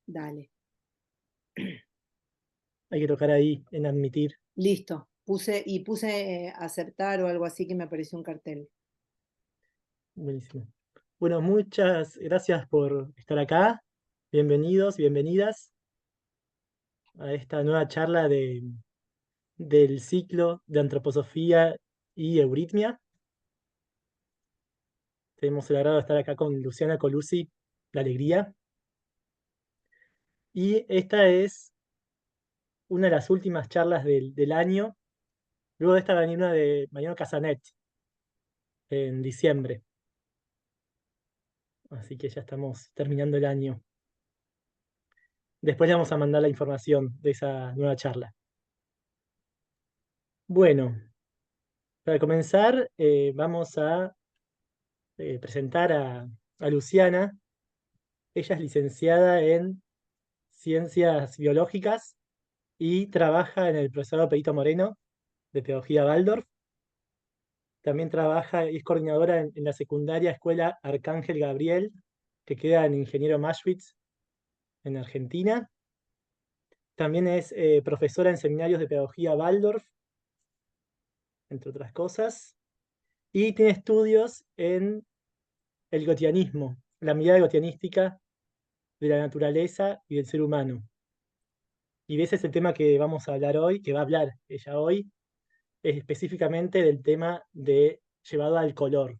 Dale. Hay que tocar ahí en admitir. Listo. Puse aceptar o algo así que me apareció un cartel. Buenísimo. Bueno, muchas gracias por estar acá. Bienvenidos, bienvenidas a esta nueva charla del ciclo de antroposofía y euritmia. Tenemos el agrado de estar acá con Luciana Colucci, la alegría. Y esta es una de las últimas charlas del año. Luego de esta va a venir una de Mariano Casanet en diciembre. Así que ya estamos terminando el año. Después le vamos a mandar la información de esa nueva charla. Bueno, para comenzar, vamos a presentar a Luciana. Ella es licenciada en Ciencias Biológicas y trabaja en el profesorado Perito Moreno de Pedagogía Waldorf. También trabaja y es coordinadora en la secundaria Escuela Arcángel Gabriel, que queda en Ingeniero Maschwitz, en Argentina. También es profesora en seminarios de Pedagogía Waldorf, entre otras cosas. Y tiene estudios en el gotianismo, la mirada gotianística de la naturaleza y del ser humano. Y ese es el tema que vamos a hablar hoy, que va a hablar ella hoy, es específicamente del tema de llevado al color,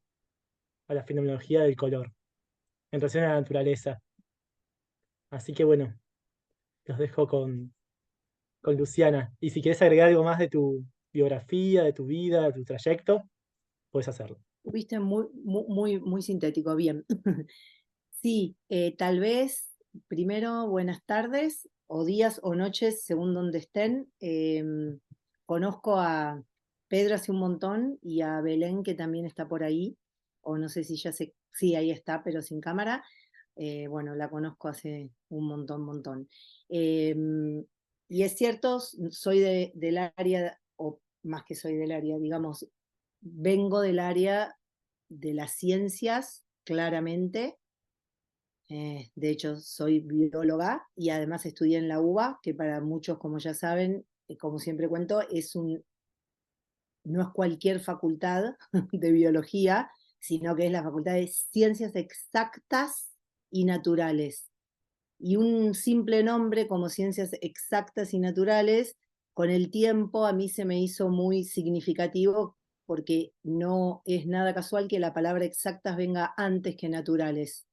a la fenomenología del color, en relación a la naturaleza. Así que bueno, los dejo con Luciana. Y si quieres agregar algo más de tu biografía, de tu vida, de tu trayecto, puedes hacerlo. Viste, muy sintético, bien. Sí, tal vez, primero, buenas tardes, o días o noches, según donde estén. Conozco a Pedro hace un montón y a Belén, que también está por ahí, o no sé si ya sé, sí, ahí está, pero sin cámara. Bueno, la conozco hace un montón. Y es cierto, soy del área, o más que soy del área, digamos, vengo del área de las ciencias, claramente. De hecho, soy bióloga y además estudié en la UBA, que para muchos, como ya saben, como siempre cuento, no es cualquier facultad de biología, sino que es la Facultad de Ciencias Exactas y Naturales. Y un simple nombre como Ciencias Exactas y Naturales, con el tiempo a mí se me hizo muy significativo porque no es nada casual que la palabra exactas venga antes que naturales.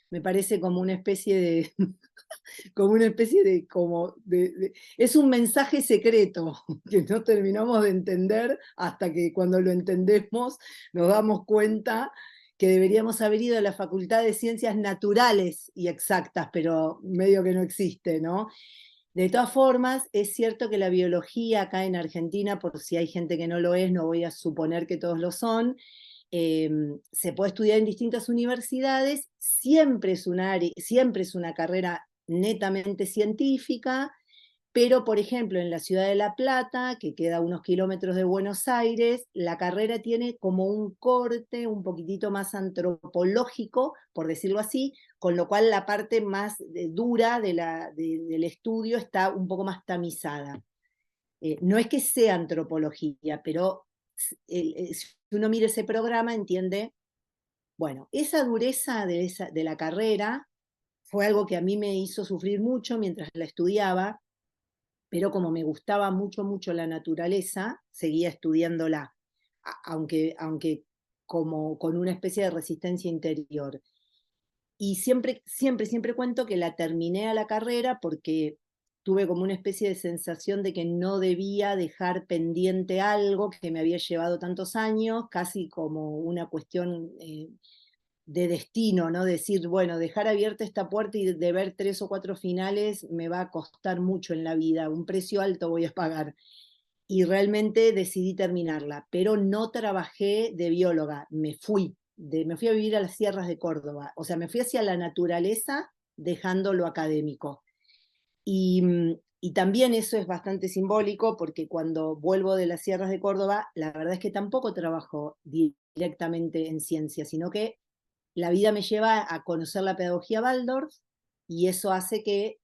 Me parece como una especie de, como una especie de, es un mensaje secreto que no terminamos de entender hasta que cuando lo entendemos nos damos cuenta que deberíamos haber ido a la Facultad de Ciencias Naturales y Exactas, pero medio que no existe, ¿no? De todas formas, es cierto que la biología acá en Argentina, por si hay gente que no lo es, no voy a suponer que todos lo son, se puede estudiar en distintas universidades, siempre es una carrera netamente científica, pero por ejemplo en la ciudad de La Plata, que queda a unos kilómetros de Buenos Aires, la carrera tiene como un corte un poquitito más antropológico, por decirlo así, con lo cual la parte más dura del estudio está un poco más tamizada. No es que sea antropología, pero si uno mira ese programa entiende, bueno, esa dureza de la carrera fue algo que a mí me hizo sufrir mucho mientras la estudiaba, pero como me gustaba mucho la naturaleza, seguía estudiándola, aunque como con una especie de resistencia interior. Y siempre cuento que la terminé a la carrera porque tuve como una especie de sensación de que no debía dejar pendiente algo que me había llevado tantos años, casi como una cuestión de destino, ¿no? Decir, bueno, dejar abierta esta puerta y de ver 3 o 4 finales me va a costar mucho en la vida, un precio alto voy a pagar. Y realmente decidí terminarla, pero no trabajé de bióloga, me fui a vivir a las sierras de Córdoba, o sea, me fui hacia la naturaleza dejando lo académico. Y, y también eso es bastante simbólico porque cuando vuelvo de las sierras de Córdoba, la verdad es que tampoco trabajo directamente en ciencia, sino que la vida me lleva a conocer la pedagogía Waldorf y eso hace que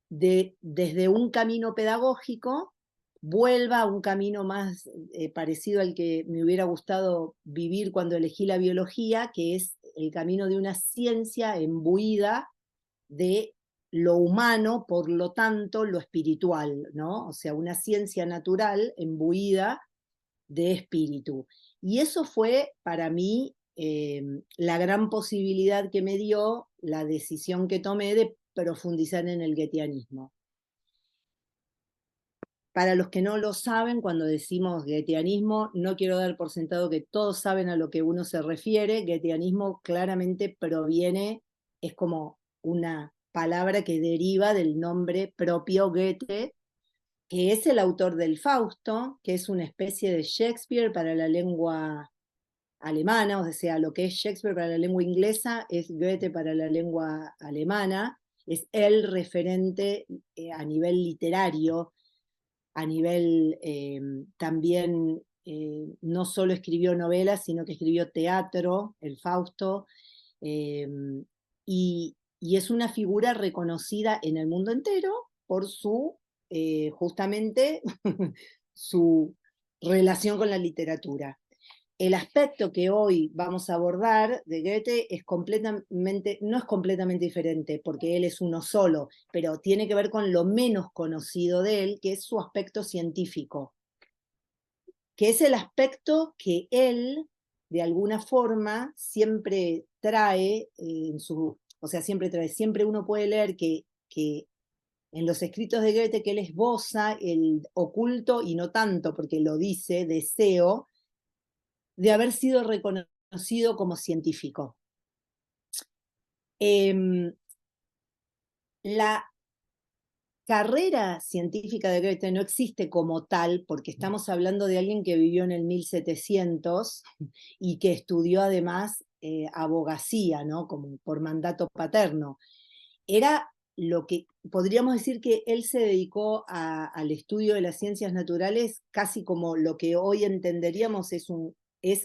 desde un camino pedagógico vuelva a un camino más parecido al que me hubiera gustado vivir cuando elegí la biología, que es el camino de una ciencia imbuida de lo humano, por lo tanto, lo espiritual, ¿no? O sea, una ciencia natural imbuida de espíritu. Y eso fue para mí la gran posibilidad que me dio la decisión que tomé de profundizar en el goetheanismo. Para los que no lo saben, cuando decimos goetheanismo, no quiero dar por sentado que todos saben a lo que uno se refiere. Goetheanismo claramente proviene, es como una palabra que deriva del nombre propio Goethe, que es el autor del Fausto, que es una especie de Shakespeare para la lengua alemana, o sea, lo que es Shakespeare para la lengua inglesa es Goethe para la lengua alemana, es el referente a nivel literario, a nivel también, no solo escribió novelas, sino que escribió teatro, el Fausto, eh, y es una figura reconocida en el mundo entero por su, justamente, su relación con la literatura. El aspecto que hoy vamos a abordar de Goethe es completamente, no es completamente diferente, porque él es uno solo, pero tiene que ver con lo menos conocido de él, que es su aspecto científico, que es el aspecto que él, de alguna forma, siempre trae en su, o sea, siempre uno puede leer que en los escritos de Goethe que él esboza el oculto, y no tanto porque lo dice, deseo de haber sido reconocido como científico. La carrera científica de Goethe no existe como tal, porque estamos hablando de alguien que vivió en el 1700 y que estudió además abogacía, ¿no? Como por mandato paterno. Era lo que podríamos decir que él se dedicó al estudio de las ciencias naturales casi como lo que hoy entenderíamos es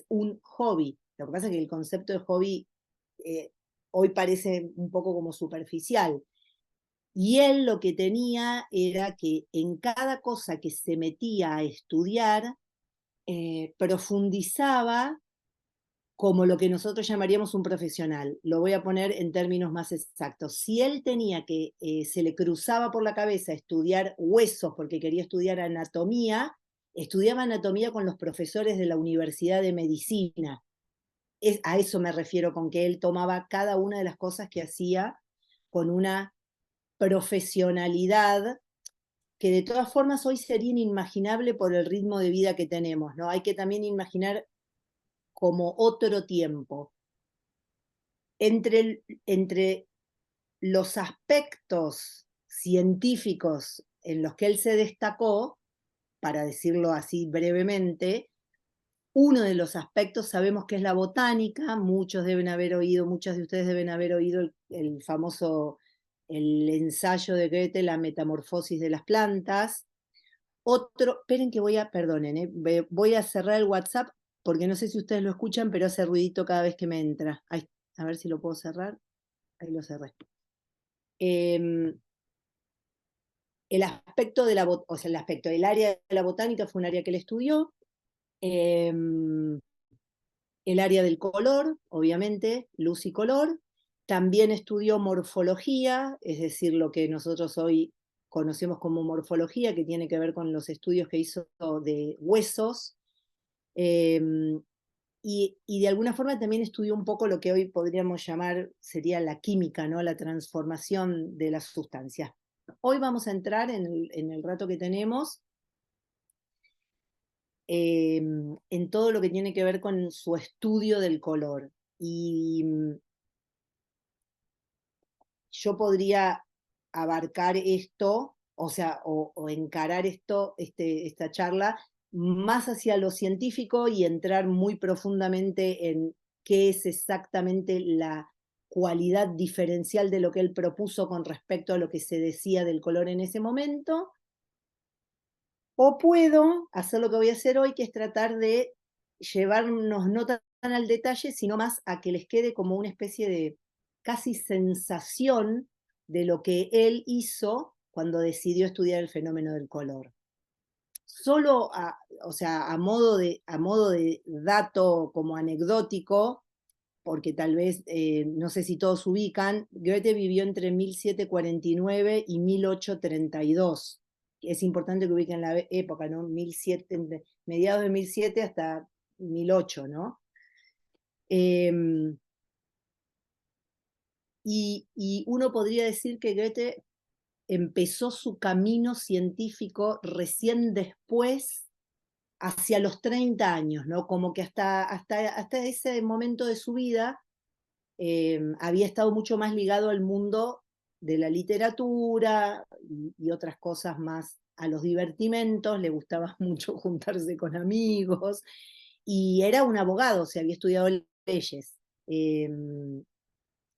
un hobby. Lo que pasa es que el concepto de hobby hoy parece un poco como superficial. Y él lo que tenía era que en cada cosa que se metía a estudiar, profundizaba como lo que nosotros llamaríamos un profesional. Lo voy a poner en términos más exactos. Si él tenía que, se le cruzaba por la cabeza estudiar huesos porque quería estudiar anatomía, estudiaba anatomía con los profesores de la Universidad de Medicina. A eso me refiero con que él tomaba cada una de las cosas que hacía con una profesionalidad que de todas formas hoy sería inimaginable por el ritmo de vida que tenemos, ¿no? Hay que también imaginar como otro tiempo. Entre los aspectos científicos en los que él se destacó, para decirlo así brevemente, uno de los aspectos sabemos que es la botánica, muchos deben haber oído, muchos de ustedes deben haber oído el famoso, el ensayo de Goethe, La metamorfosis de las plantas. Otro, esperen que perdonen, voy a cerrar el WhatsApp porque no sé si ustedes lo escuchan, pero hace ruidito cada vez que me entra. Ahí, a ver si lo puedo cerrar. Ahí lo cerré. El aspecto de o sea, el aspecto del área de la botánica fue un área que él estudió. El área del color, obviamente, luz y color. También estudió morfología, es decir, lo que nosotros hoy conocemos como morfología, que tiene que ver con los estudios que hizo de huesos. Y de alguna forma también estudió un poco lo que hoy podríamos llamar, sería la química, ¿no? La transformación de las sustancias. Hoy vamos a entrar en el rato que tenemos en todo lo que tiene que ver con su estudio del color. Y yo podría abarcar esto, o sea, o encarar esta charla más hacia lo científico y entrar muy profundamente en qué es exactamente la cualidad diferencial de lo que él propuso con respecto a lo que se decía del color en ese momento. O puedo hacer lo que voy a hacer hoy, que es tratar de llevarnos no tan al detalle, sino más a que les quede como una especie de casi sensación de lo que él hizo cuando decidió estudiar el fenómeno del color. Solo, o sea, a modo de dato como anecdótico, porque tal vez, no sé si todos ubican, Goethe vivió entre 1749 y 1832. Es importante que ubiquen la época, ¿no? 1700, mediados de 1700 hasta 1800, ¿no? Y uno podría decir que Goethe empezó su camino científico recién después, hacia los 30 años, ¿no? Como que hasta ese momento de su vida había estado mucho más ligado al mundo de la literatura y otras cosas más, a los divertimentos, le gustaba mucho juntarse con amigos, y era un abogado, o sea, había estudiado leyes.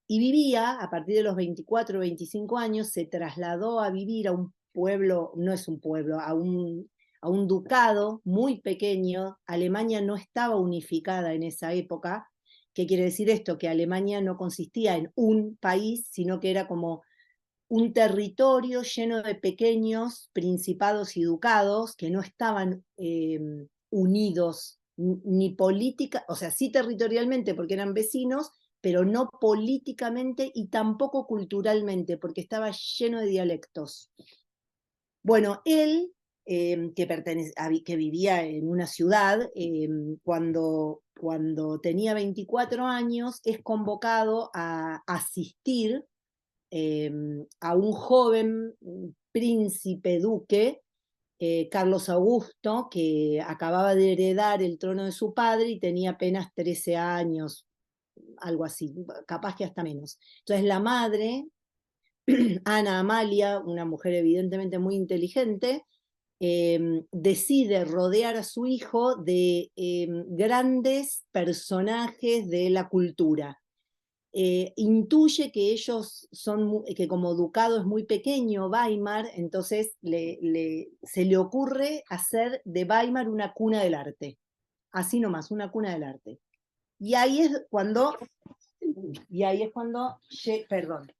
Y vivía, a partir de los 24 o 25 años, se trasladó a vivir a un pueblo, no es un pueblo, a un ducado muy pequeño. Alemania no estaba unificada en esa época. ¿Qué quiere decir esto? Que Alemania no consistía en un país, sino que era como un territorio lleno de pequeños principados y ducados que no estaban unidos ni política, o sea, sí territorialmente porque eran vecinos, pero no políticamente y tampoco culturalmente, porque estaba lleno de dialectos. Bueno, él, que vivía en una ciudad, cuando tenía 24 años, es convocado a asistir a un joven príncipe duque, Carlos Augusto, que acababa de heredar el trono de su padre y tenía apenas 13 años, algo así, capaz que hasta menos. Entonces la madre, Ana Amalia, una mujer evidentemente muy inteligente, decide rodear a su hijo de grandes personajes de la cultura. Intuye que ellos que como ducado es muy pequeño Weimar, entonces se le ocurre hacer de Weimar una cuna del arte, así nomás, una cuna del arte. Y ahí es cuando, perdón.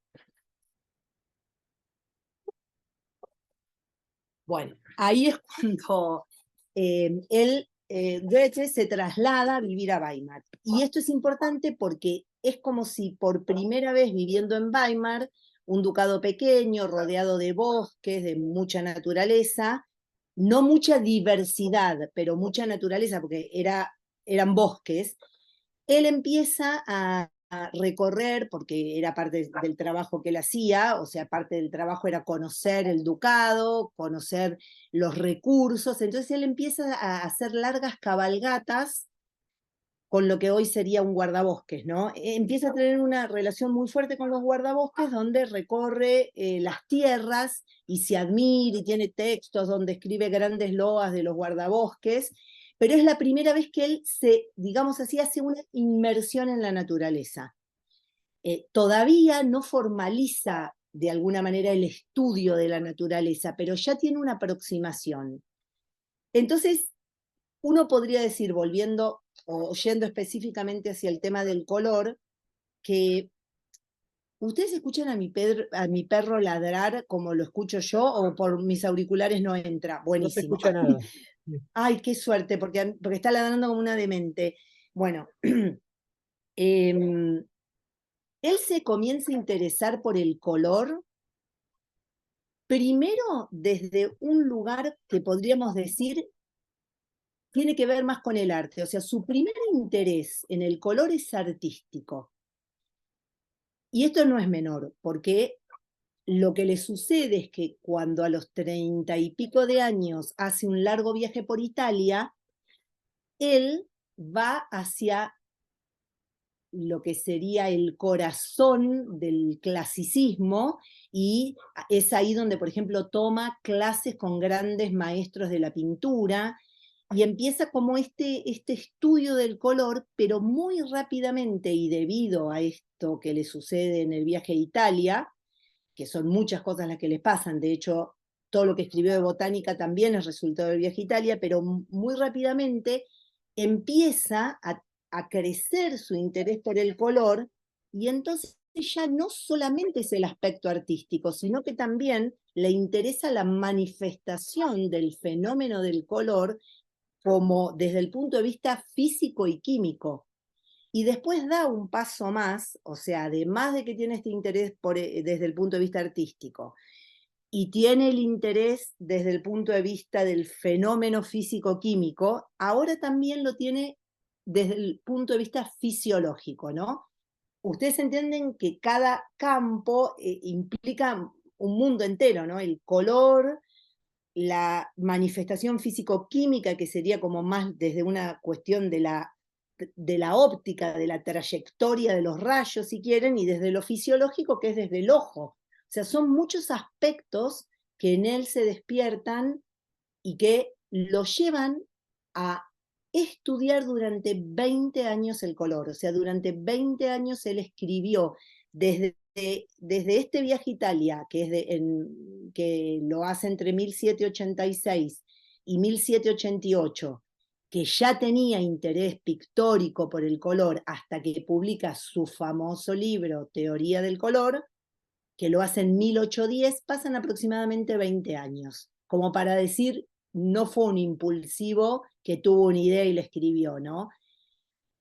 Bueno, ahí es cuando Goethe se traslada a vivir a Weimar. Y esto es importante porque es como si por primera vez viviendo en Weimar, un ducado pequeño, rodeado de bosques, de mucha naturaleza, no mucha diversidad, pero mucha naturaleza, porque eran bosques, él empieza a recorrer, porque era parte del trabajo que él hacía, o sea, parte del trabajo era conocer el ducado, conocer los recursos, entonces él empieza a hacer largas cabalgatas con lo que hoy sería un guardabosques, ¿no? Empieza a tener una relación muy fuerte con los guardabosques, donde recorre las tierras y se admira y tiene textos donde escribe grandes loas de los guardabosques, pero es la primera vez que él digamos así, hace una inmersión en la naturaleza. Todavía no formaliza de alguna manera el estudio de la naturaleza, pero ya tiene una aproximación. Entonces, uno podría decir, volviendo o yendo específicamente hacia el tema del color, que ustedes escuchan a mi perro ladrar como lo escucho yo, o por mis auriculares no entra. No se Buenísimo. escucha nada. Ay, qué suerte, porque está ladrando como una demente. Bueno, él se comienza a interesar por el color, primero desde un lugar que podríamos decir tiene que ver más con el arte. O sea, su primer interés en el color es artístico. Y esto no es menor, porque lo que le sucede es que cuando a los 30 y pico de años hace un largo viaje por Italia, él va hacia lo que sería el corazón del clasicismo, y es ahí donde, por ejemplo, toma clases con grandes maestros de la pintura, y empieza como este estudio del color, pero muy rápidamente, y debido a esto que le sucede en el viaje a Italia, que son muchas cosas las que les pasan, de hecho, todo lo que escribió de botánica también es resultado del viaje a Italia, pero muy rápidamente empieza a crecer su interés por el color, y entonces ya no solamente es el aspecto artístico, sino que también le interesa la manifestación del fenómeno del color como desde el punto de vista físico y químico. Y después da un paso más, o sea, además de que tiene este interés desde el punto de vista artístico, y tiene el interés desde el punto de vista del fenómeno físico-químico, ahora también lo tiene desde el punto de vista fisiológico, ¿no? Ustedes entienden que cada campo implica un mundo entero, ¿no? El color, la manifestación físico-química, que sería como más desde una cuestión de la óptica, de la trayectoria de los rayos, si quieren, y desde lo fisiológico, que es desde el ojo. O sea, son muchos aspectos que en él se despiertan y que lo llevan a estudiar durante 20 años el color. O sea, durante 20 años él escribió desde este viaje a Italia, que lo hace entre 1786 y 1788, que ya tenía interés pictórico por el color hasta que publica su famoso libro Teoría del color, que lo hace en 1810, pasan aproximadamente 20 años, como para decir, no fue un impulsivo que tuvo una idea y la escribió, ¿no?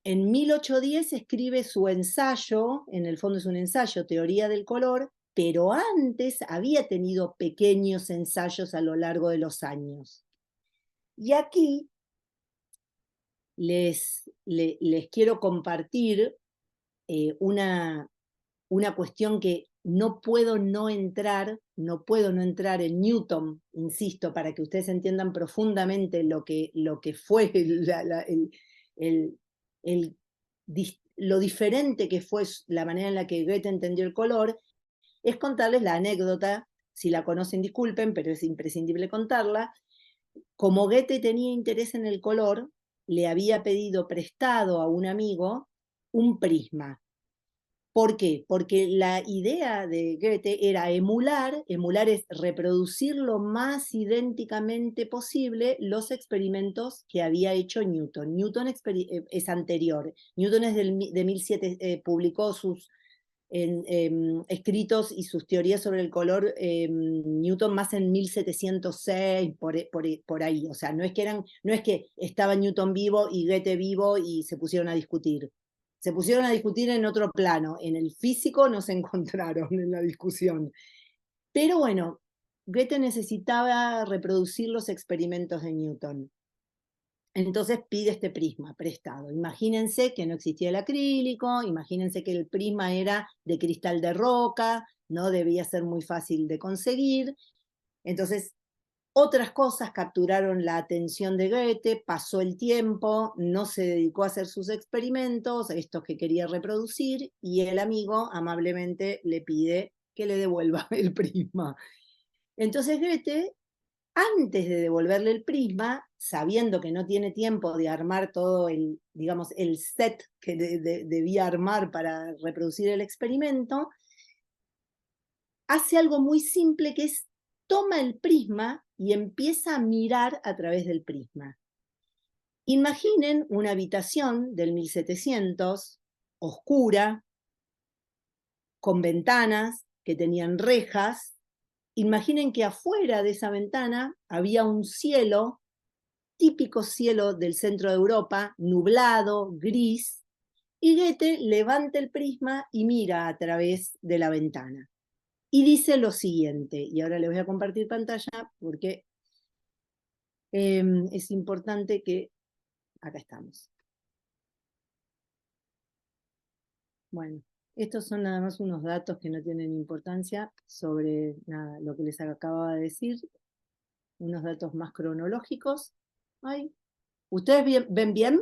En 1810 escribe su ensayo, en el fondo es un ensayo, Teoría del color, pero antes había tenido pequeños ensayos a lo largo de los años. Y aquí les quiero compartir una cuestión que no puedo no entrar en Newton, insisto, para que ustedes entiendan profundamente lo que fue el, el, lo diferente que fue la manera en la que Goethe entendió el color, es contarles la anécdota, si la conocen disculpen, pero es imprescindible contarla. Como Goethe tenía interés en el color, le había pedido prestado a un amigo un prisma. ¿Por qué? Porque la idea de Goethe era emular es reproducir lo más idénticamente posible los experimentos que había hecho Newton. Newton es anterior. Newton es de 1700, publicó sus escritos y sus teorías sobre el color, Newton más en 1706, por ahí. O sea, no es que estaba Newton vivo y Goethe vivo y se pusieron a discutir. Se pusieron a discutir en otro plano. En el físico no se encontraron en la discusión. Pero bueno, Goethe necesitaba reproducir los experimentos de Newton. Entonces pide este prisma prestado. Imagínense que no existía el acrílico, imagínense que el prisma era de cristal de roca, no debía ser muy fácil de conseguir. Entonces, otras cosas capturaron la atención de Goethe, pasó el tiempo, no se dedicó a hacer sus experimentos, estos que quería reproducir, y el amigo amablemente le pide que le devuelva el prisma. Entonces Goethe, antes de devolverle el prisma, sabiendo que no tiene tiempo de armar todo el, digamos, el set que debía armar para reproducir el experimento, hace algo muy simple que es toma el prisma y empieza a mirar a través del prisma. Imaginen una habitación del 1700, oscura, con ventanas que tenían rejas. Imaginen que afuera de esa ventana había un cielo, típico cielo del centro de Europa, nublado, gris, y Goethe levanta el prisma y mira a través de la ventana. Y dice lo siguiente, y ahora les voy a compartir pantalla porque es importante que... Acá estamos. Bueno, estos son nada más unos datos que no tienen importancia sobre nada, lo que les acababa de decir, unos datos más cronológicos. Ay, ¿ustedes ven bien?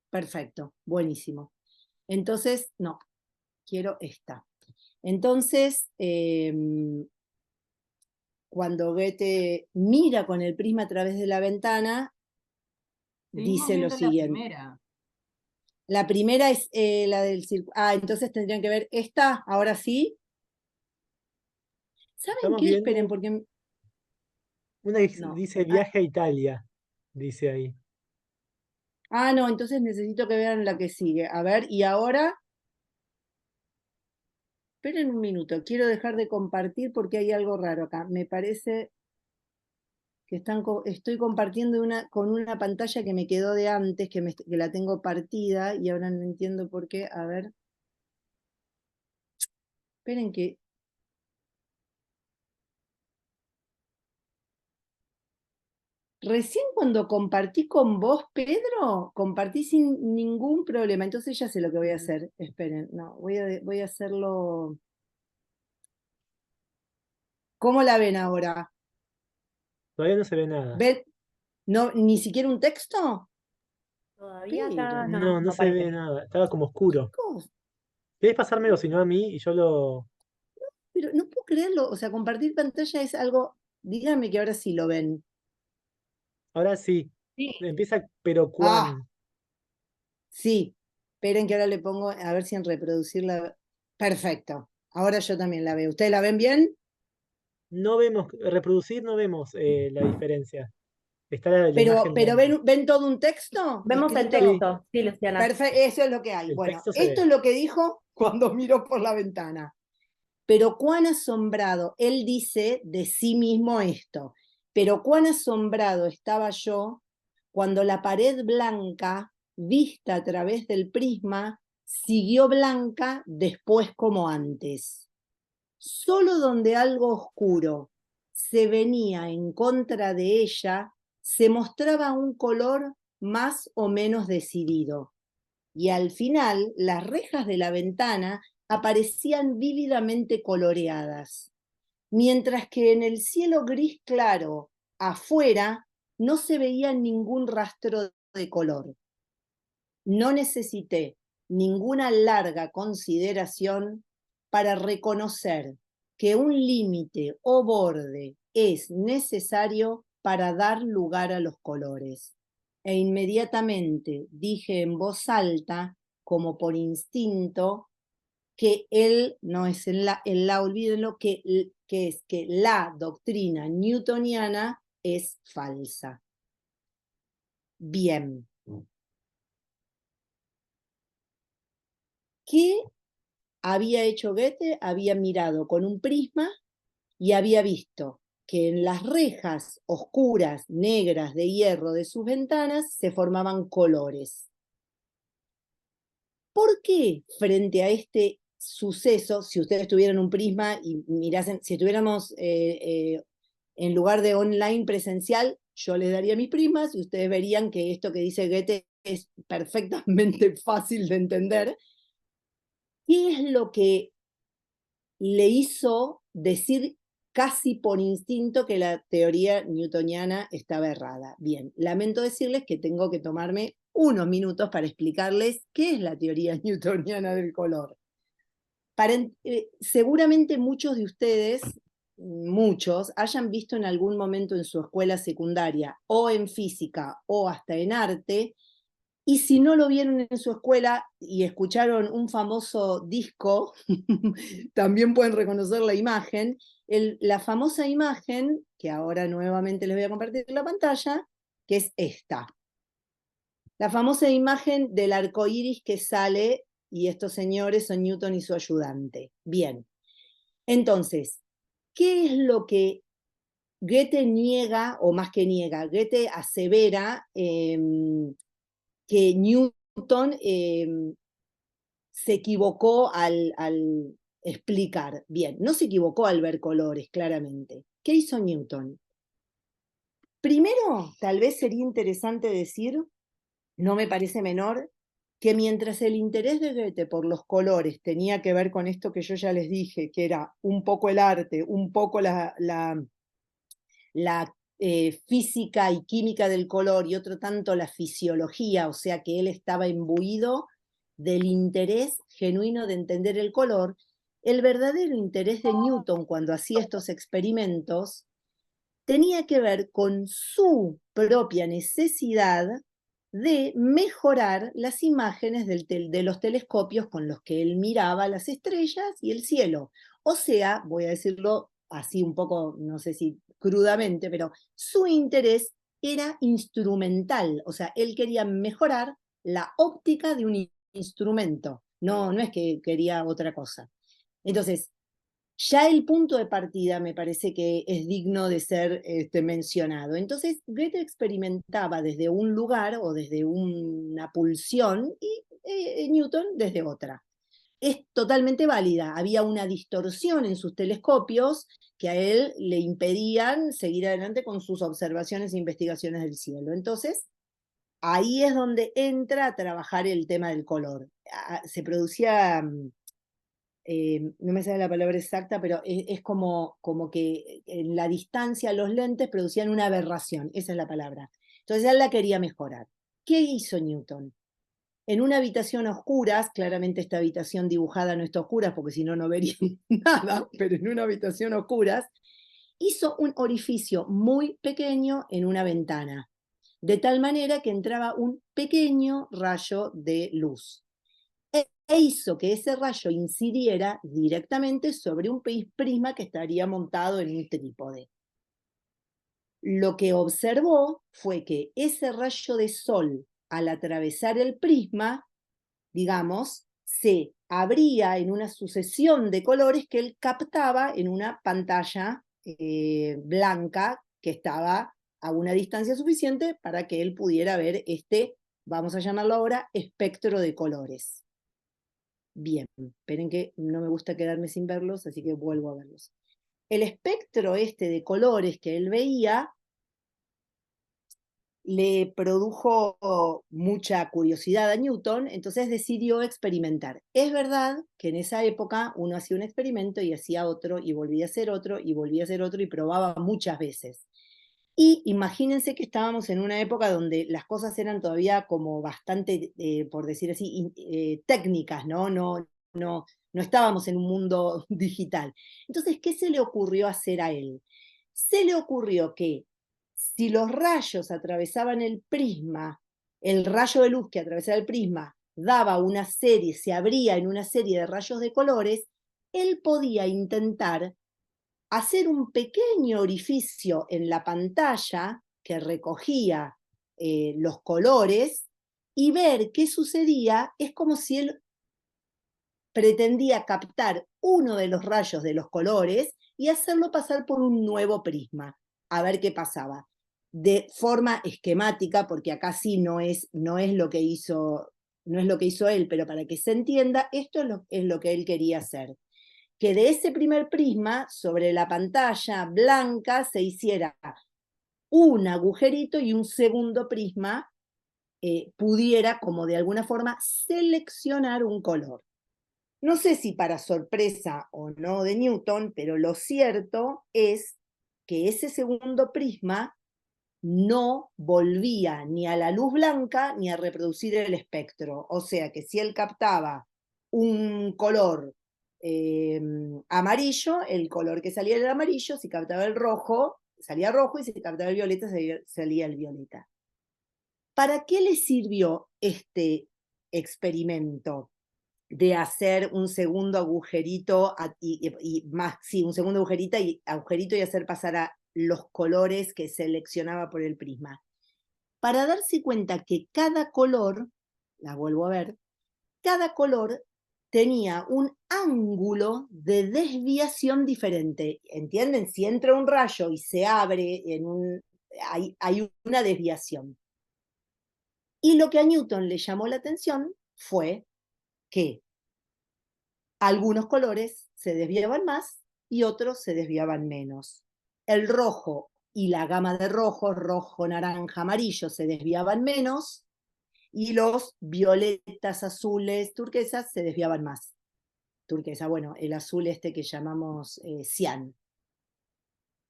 Perfecto, buenísimo. Entonces, no, quiero esta. Entonces, cuando Goethe mira con el prisma a través de la ventana, Seguimos dice lo viendo la siguiente. primera. La primera es la del círculo. Ah, entonces tendrían que ver esta, ahora sí. ¿Saben Estamos qué? viendo Esperen, porque... una que No. dice viaje a Italia, dice ahí. Ah, no, entonces necesito que vean la que sigue. A ver, ¿y ahora? esperen un minuto, quiero dejar de compartir porque hay algo raro acá. Me parece que estoy compartiendo con una pantalla que me quedó de antes, que la tengo partida y ahora no entiendo por qué. A ver. Esperen que... Recién cuando compartí con vos, Pedro, compartí sin ningún problema. Entonces ya sé lo que voy a hacer. Esperen, no, voy a hacerlo... ¿Cómo la ven ahora? Todavía no se ve nada. ¿Ven? No, ¿ni siquiera un texto? Todavía Pero, acá No, no no se ve aparece. nada. Estaba como oscuro. chicos, ¿Querés pasármelo si no a mí y yo lo... pero no puedo creerlo. O sea, compartir pantalla es algo... Díganme que ahora sí lo ven. Ahora sí. Sí. Empieza, pero Ah, ¿cuán? sí. Esperen que ahora le pongo, a ver si en reproducirla. Perfecto. Ahora yo también la veo. ¿Ustedes la ven bien? No vemos, reproducir no vemos la diferencia. Está la imagen Pero blanca. ¿ven todo un texto Vemos el escrito? Sí, texto, sí, Luciana. Perfecto, eso es lo que hay. el Bueno, texto se esto ve. es lo que dijo cuando miró por la ventana. Pero cuán asombrado, él dice de sí mismo esto, pero cuán asombrado estaba yo cuando la pared blanca, vista a través del prisma, siguió blanca después como antes. Solo donde algo oscuro se venía en contra de ella, se mostraba un color más o menos decidido. Y al final, las rejas de la ventana aparecían vívidamente coloreadas, mientras que en el cielo gris claro, afuera, no se veía ningún rastro de color. No necesité ninguna larga consideración para reconocer que un límite o borde es necesario para dar lugar a los colores. E inmediatamente dije en voz alta, como por instinto, que él no es olvídenlo, que es que la doctrina newtoniana es falsa. Bien. ¿Qué había hecho Goethe? Había mirado con un prisma y había visto que en las rejas oscuras, negras de hierro de sus ventanas se formaban colores. ¿Por qué frente a este suceso, si ustedes tuvieran un prisma y mirasen, si estuviéramos en lugar de online presencial, yo les daría mis prismas y ustedes verían que esto que dice Goethe es perfectamente fácil de entender? ¿Qué es lo que le hizo decir casi por instinto que la teoría newtoniana estaba errada? Bien, lamento decirles que tengo que tomarme unos minutos para explicarles qué es la teoría newtoniana del color. Seguramente muchos de ustedes, muchos, hayan visto en algún momento en su escuela secundaria o en física o hasta en arte. Y si no lo vieron en su escuela y escucharon un famoso disco, también pueden reconocer la imagen. La famosa imagen, que ahora nuevamente les voy a compartir en la pantalla, que es esta. La famosa imagen del arco iris que sale, y estos señores son Newton y su ayudante. Bien. Entonces, ¿qué es lo que Goethe niega, o más que niega? Goethe asevera que Newton se equivocó al explicar. Bien, no se equivocó al ver colores, claramente. ¿Qué hizo Newton? Primero, tal vez sería interesante decir, no me parece menor, que mientras el interés de Goethe por los colores tenía que ver con esto que yo ya les dije, que era un poco el arte, un poco la física y química del color y otro tanto la fisiología, o sea que él estaba imbuido del interés genuino de entender el color, el verdadero interés de Newton cuando hacía estos experimentos tenía que ver con su propia necesidad de mejorar las imágenes de los telescopios con los que él miraba las estrellas y el cielo. O sea, voy a decirlo así un poco, no sé si crudamente, pero su interés era instrumental, o sea, él quería mejorar la óptica de un instrumento, no es que quería otra cosa. Entonces, ya el punto de partida me parece que es digno de ser mencionado. Entonces, Goethe experimentaba desde un lugar o desde una pulsión y Newton desde otra. Es totalmente válida. Había una distorsión en sus telescopios que a él le impedían seguir adelante con sus observaciones e investigaciones del cielo. Entonces, ahí es donde entra a trabajar el tema del color. Se producía, no me sale la palabra exacta, pero es como que en la distancia los lentes producían una aberración, esa es la palabra. Entonces él la quería mejorar. ¿Qué hizo Newton? En una habitación a oscuras, claramente esta habitación dibujada no está a oscuras porque si no, no vería nada, pero en una habitación a oscuras, hizo un orificio muy pequeño en una ventana, de tal manera que entraba un pequeño rayo de luz. E hizo que ese rayo incidiera directamente sobre un prisma que estaría montado en un trípode. Lo que observó fue que ese rayo de sol, al atravesar el prisma, digamos, se abría en una sucesión de colores que él captaba en una pantalla blanca que estaba a una distancia suficiente para que él pudiera ver este, vamos a llamarlo ahora, espectro de colores. Bien, esperen que no me gusta quedarme sin verlos, así que vuelvo a verlos. El espectro este de colores que él veía le produjo mucha curiosidad a Newton, entonces decidió experimentar. Es verdad que en esa época uno hacía un experimento y hacía otro, y volvía a hacer otro, y volvía a hacer otro, y probaba muchas veces. Y imagínense que estábamos en una época donde las cosas eran todavía como bastante, por decir así, técnicas, ¿no? No estábamos en un mundo digital. Entonces, ¿qué se le ocurrió hacer a él? Se le ocurrió que si los rayos atravesaban el prisma, el rayo de luz que atravesaba el prisma daba una serie, se abría en una serie de rayos de colores, él podía intentar hacer un pequeño orificio en la pantalla que recogía los colores y ver qué sucedía. Es como si él pretendía captar uno de los rayos de los colores y hacerlo pasar por un nuevo prisma, a ver qué pasaba. De forma esquemática, porque acá sí no es lo que hizo, no es lo que hizo él, pero para que se entienda, esto es lo que él quería hacer. Que de ese primer prisma, sobre la pantalla blanca, se hiciera un agujerito y un segundo prisma pudiera, como de alguna forma, seleccionar un color. No sé si para sorpresa o no de Newton, pero lo cierto es que ese segundo prisma no volvía ni a la luz blanca ni a reproducir el espectro. O sea que si él captaba un color amarillo, el color que salía era el amarillo, si captaba el rojo, salía rojo, y si captaba el violeta, salía el violeta. ¿Para qué le sirvió este experimento de hacer un segundo agujerito un segundo agujerito y hacer pasar a los colores que seleccionaba por el prisma? Para darse cuenta que cada color, la vuelvo a ver, cada color tenía un ángulo de desviación diferente. ¿Entienden? Si entra un rayo y se abre, hay una desviación. Y lo que a Newton le llamó la atención fue que algunos colores se desviaban más y otros se desviaban menos. El rojo y la gama de rojos, rojo, naranja, amarillo, se desviaban menos, y los violetas, azules, turquesas se desviaban más. Turquesa, bueno, el azul este que llamamos cian.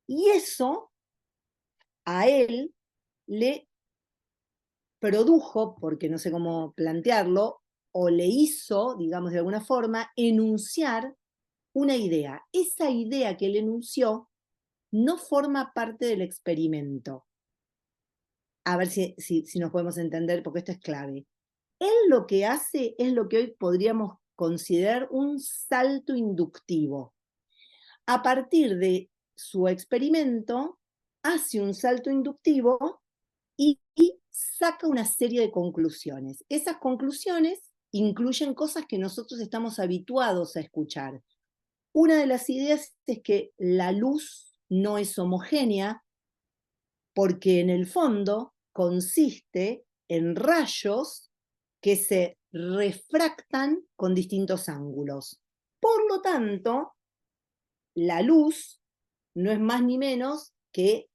Y eso a él le produjo, porque no sé cómo plantearlo, o le hizo, digamos de alguna forma, enunciar una idea. Esa idea que él enunció no forma parte del experimento. A ver si nos podemos entender, porque esto es clave. Él lo que hace es lo que hoy podríamos considerar un salto inductivo. A partir de su experimento, hace un salto inductivo y saca una serie de conclusiones. Esas conclusiones incluyen cosas que nosotros estamos habituados a escuchar. Una de las ideas es que la luz no es homogénea porque en el fondo consiste en rayos que se refractan con distintos ángulos. Por lo tanto, la luz no es más ni menos que,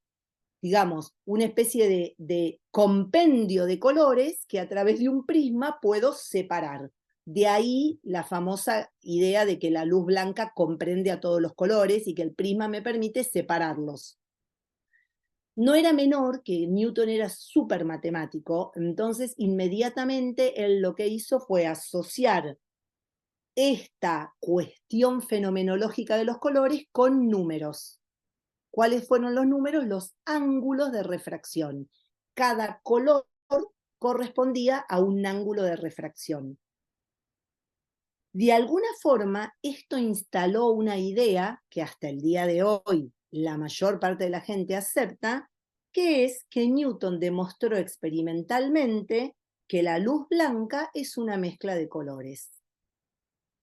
digamos, una especie de compendio de colores que a través de un prisma puedo separar. De ahí la famosa idea de que la luz blanca comprende a todos los colores y que el prisma me permite separarlos. No era menor que Newton era súper matemático, entonces inmediatamente él lo que hizo fue asociar esta cuestión fenomenológica de los colores con números. ¿Cuáles fueron los números? Los ángulos de refracción. Cada color correspondía a un ángulo de refracción. De alguna forma, esto instaló una idea que hasta el día de hoy la mayor parte de la gente acepta, que es que Newton demostró experimentalmente que la luz blanca es una mezcla de colores.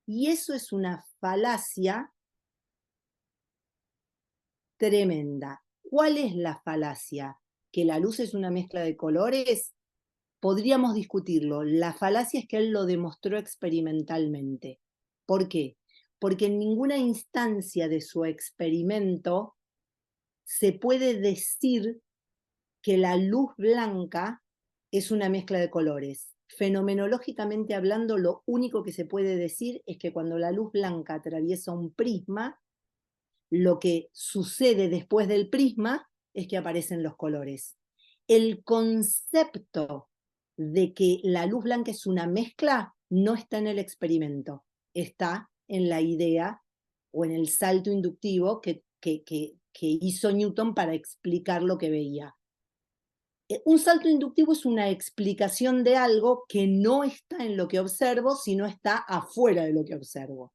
Y eso es una falacia tremenda. ¿Cuál es la falacia? ¿Que la luz es una mezcla de colores? Podríamos discutirlo. La falacia es que él lo demostró experimentalmente. ¿Por qué? Porque en ninguna instancia de su experimento se puede decir que la luz blanca es una mezcla de colores. Fenomenológicamente hablando, lo único que se puede decir es que cuando la luz blanca atraviesa un prisma, lo que sucede después del prisma es que aparecen los colores. El concepto de que la luz blanca es una mezcla no está en el experimento, está en la idea o en el salto inductivo que hizo Newton para explicar lo que veía. Un salto inductivo es una explicación de algo que no está en lo que observo, sino está afuera de lo que observo.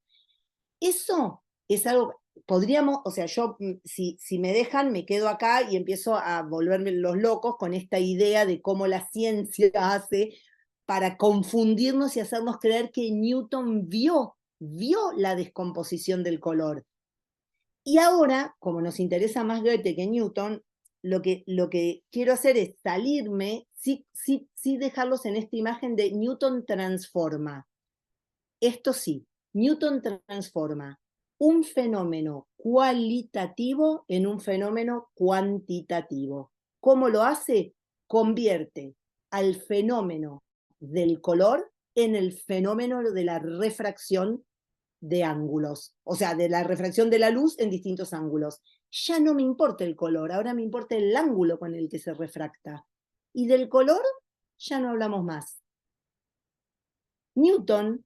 Eso es algo, podríamos, o sea, yo, si me dejan, me quedo acá y empiezo a volverme los locos con esta idea de cómo la ciencia hace para confundirnos y hacernos creer que Newton vio la descomposición del color. Y ahora, como nos interesa más Goethe que Newton, lo que quiero hacer es salirme, sí dejarlos en esta imagen de Newton transforma. Esto sí, Newton transforma un fenómeno cualitativo en un fenómeno cuantitativo. ¿Cómo lo hace? Convierte al fenómeno del color en el fenómeno de la refracción de ángulos, o sea, de la refracción de la luz en distintos ángulos. Ya no me importa el color, ahora me importa el ángulo con el que se refracta. Y del color ya no hablamos más. Newton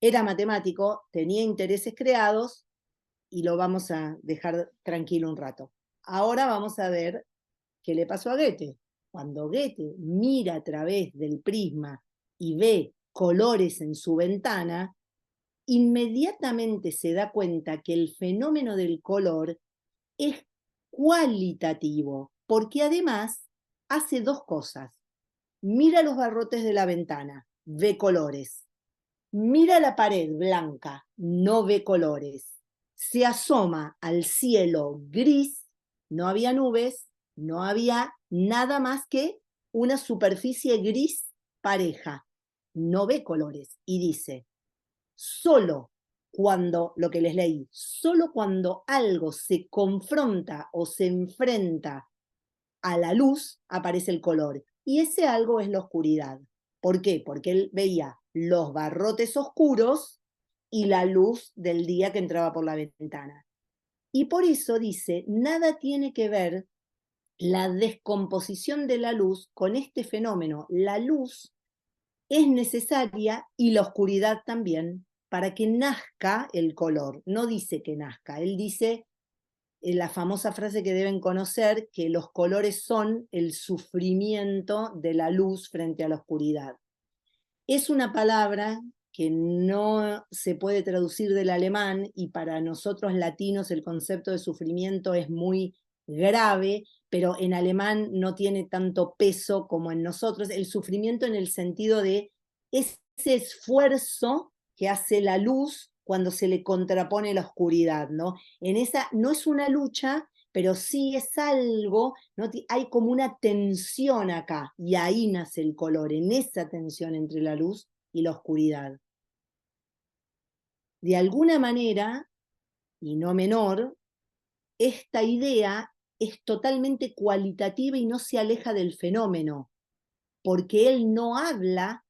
era matemático, tenía intereses creados y lo vamos a dejar tranquilo un rato. Ahora vamos a ver qué le pasó a Goethe. Cuando Goethe mira a través del prisma y ve colores en su ventana, inmediatamente se da cuenta que el fenómeno del color es cualitativo, porque además hace dos cosas. Mira los barrotes de la ventana, ve colores. Mira la pared blanca, no ve colores. Se asoma al cielo gris, no había nubes, no había nada más que una superficie gris pareja. No ve colores y dice, solo cuando, lo que les leí, solo cuando algo se confronta o se enfrenta a la luz aparece el color. Y ese algo es la oscuridad. ¿Por qué? Porque él veía los barrotes oscuros y la luz del día que entraba por la ventana. Y por eso dice, nada tiene que ver la descomposición de la luz con este fenómeno. La luz es necesaria y la oscuridad también para que nazca el color. No dice que nazca, él dice la famosa frase que deben conocer, que los colores son el sufrimiento de la luz frente a la oscuridad. Es una palabra que no se puede traducir del alemán y para nosotros latinos el concepto de sufrimiento es muy grave, pero en alemán no tiene tanto peso como en nosotros. El sufrimiento en el sentido de ese esfuerzo que hace la luz cuando se le contrapone la oscuridad, ¿no? En esa, no es una lucha, pero sí es algo, ¿no? Hay como una tensión acá, y ahí nace el color, en esa tensión entre la luz y la oscuridad. De alguna manera, y no menor, esta idea es totalmente cualitativa y no se aleja del fenómeno, porque él no habla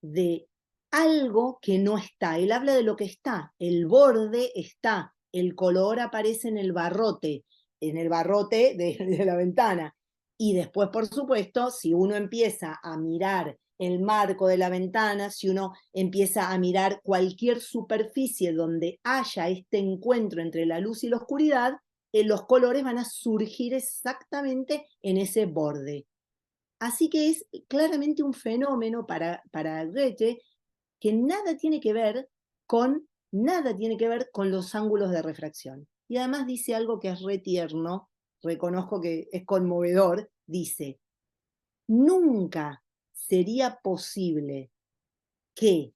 de algo que no está, él habla de lo que está, el borde está, el color aparece en el barrote de la ventana. Y después, por supuesto, si uno empieza a mirar el marco de la ventana, si uno empieza a mirar cualquier superficie donde haya este encuentro entre la luz y la oscuridad, los colores van a surgir exactamente en ese borde. Así que es claramente un fenómeno para Goethe que nada tiene que ver con los ángulos de refracción. Y además dice algo que es re tierno, reconozco que es conmovedor, dice, nunca sería posible que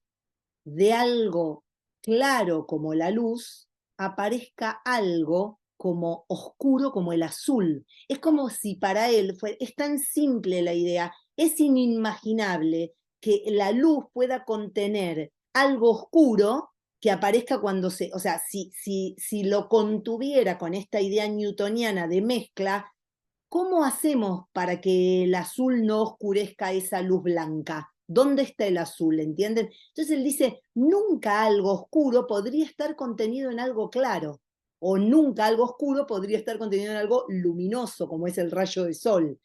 de algo claro como la luz aparezca algo como oscuro como el azul. Es como si para él es tan simple la idea, es inimaginable que la luz pueda contener algo oscuro que aparezca cuando se, o sea, si lo contuviera con esta idea newtoniana de mezcla, ¿cómo hacemos para que el azul no oscurezca esa luz blanca? ¿Dónde está el azul? ¿Entienden? Entonces él dice, nunca algo oscuro podría estar contenido en algo claro, o nunca algo oscuro podría estar contenido en algo luminoso, como es el rayo de sol.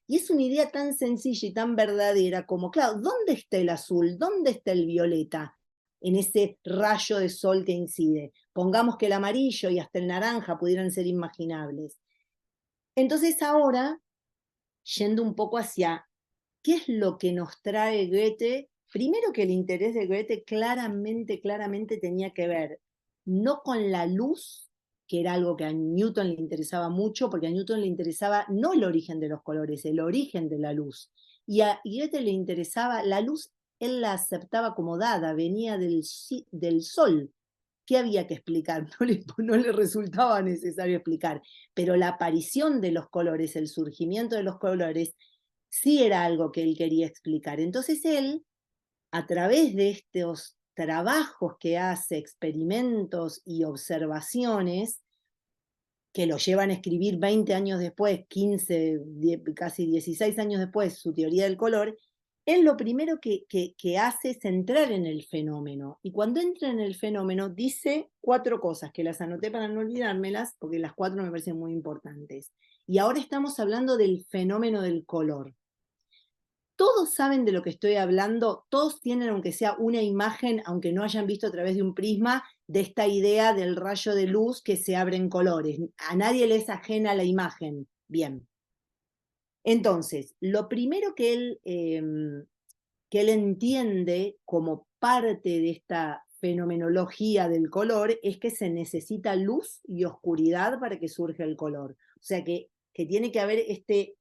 Y es una idea tan sencilla y tan verdadera como, claro, ¿dónde está el azul? ¿Dónde está el violeta? En ese rayo de sol que incide. Pongamos que el amarillo y hasta el naranja pudieran ser imaginables. Entonces ahora, yendo un poco hacia qué es lo que nos trae Goethe, primero que el interés de Goethe claramente tenía que ver no con la luz, que era algo que a Newton le interesaba mucho, porque a Newton le interesaba no el origen de los colores, el origen de la luz. Y a Goethe le interesaba la luz, él la aceptaba como dada, venía del sol. ¿Qué había que explicar? No le resultaba necesario explicar, pero la aparición de los colores, el surgimiento de los colores, sí era algo que él quería explicar. Entonces él, a través de estos trabajos que hace, experimentos y observaciones, que lo llevan a escribir 20 años después, 15, casi 16 años después, su teoría del color, él lo primero que hace es entrar en el fenómeno. Y cuando entra en el fenómeno, dice 4 cosas, que las anoté para no olvidármelas, porque las 4 me parecen muy importantes. Y ahora estamos hablando del fenómeno del color. Todos saben de lo que estoy hablando, todos tienen, aunque sea una imagen, aunque no hayan visto a través de un prisma, de esta idea del rayo de luz que se abre en colores. A nadie le es ajena la imagen. Bien. Entonces, lo primero que él entiende como parte de esta fenomenología del color es que se necesita luz y oscuridad para que surja el color. O sea que tiene que haber este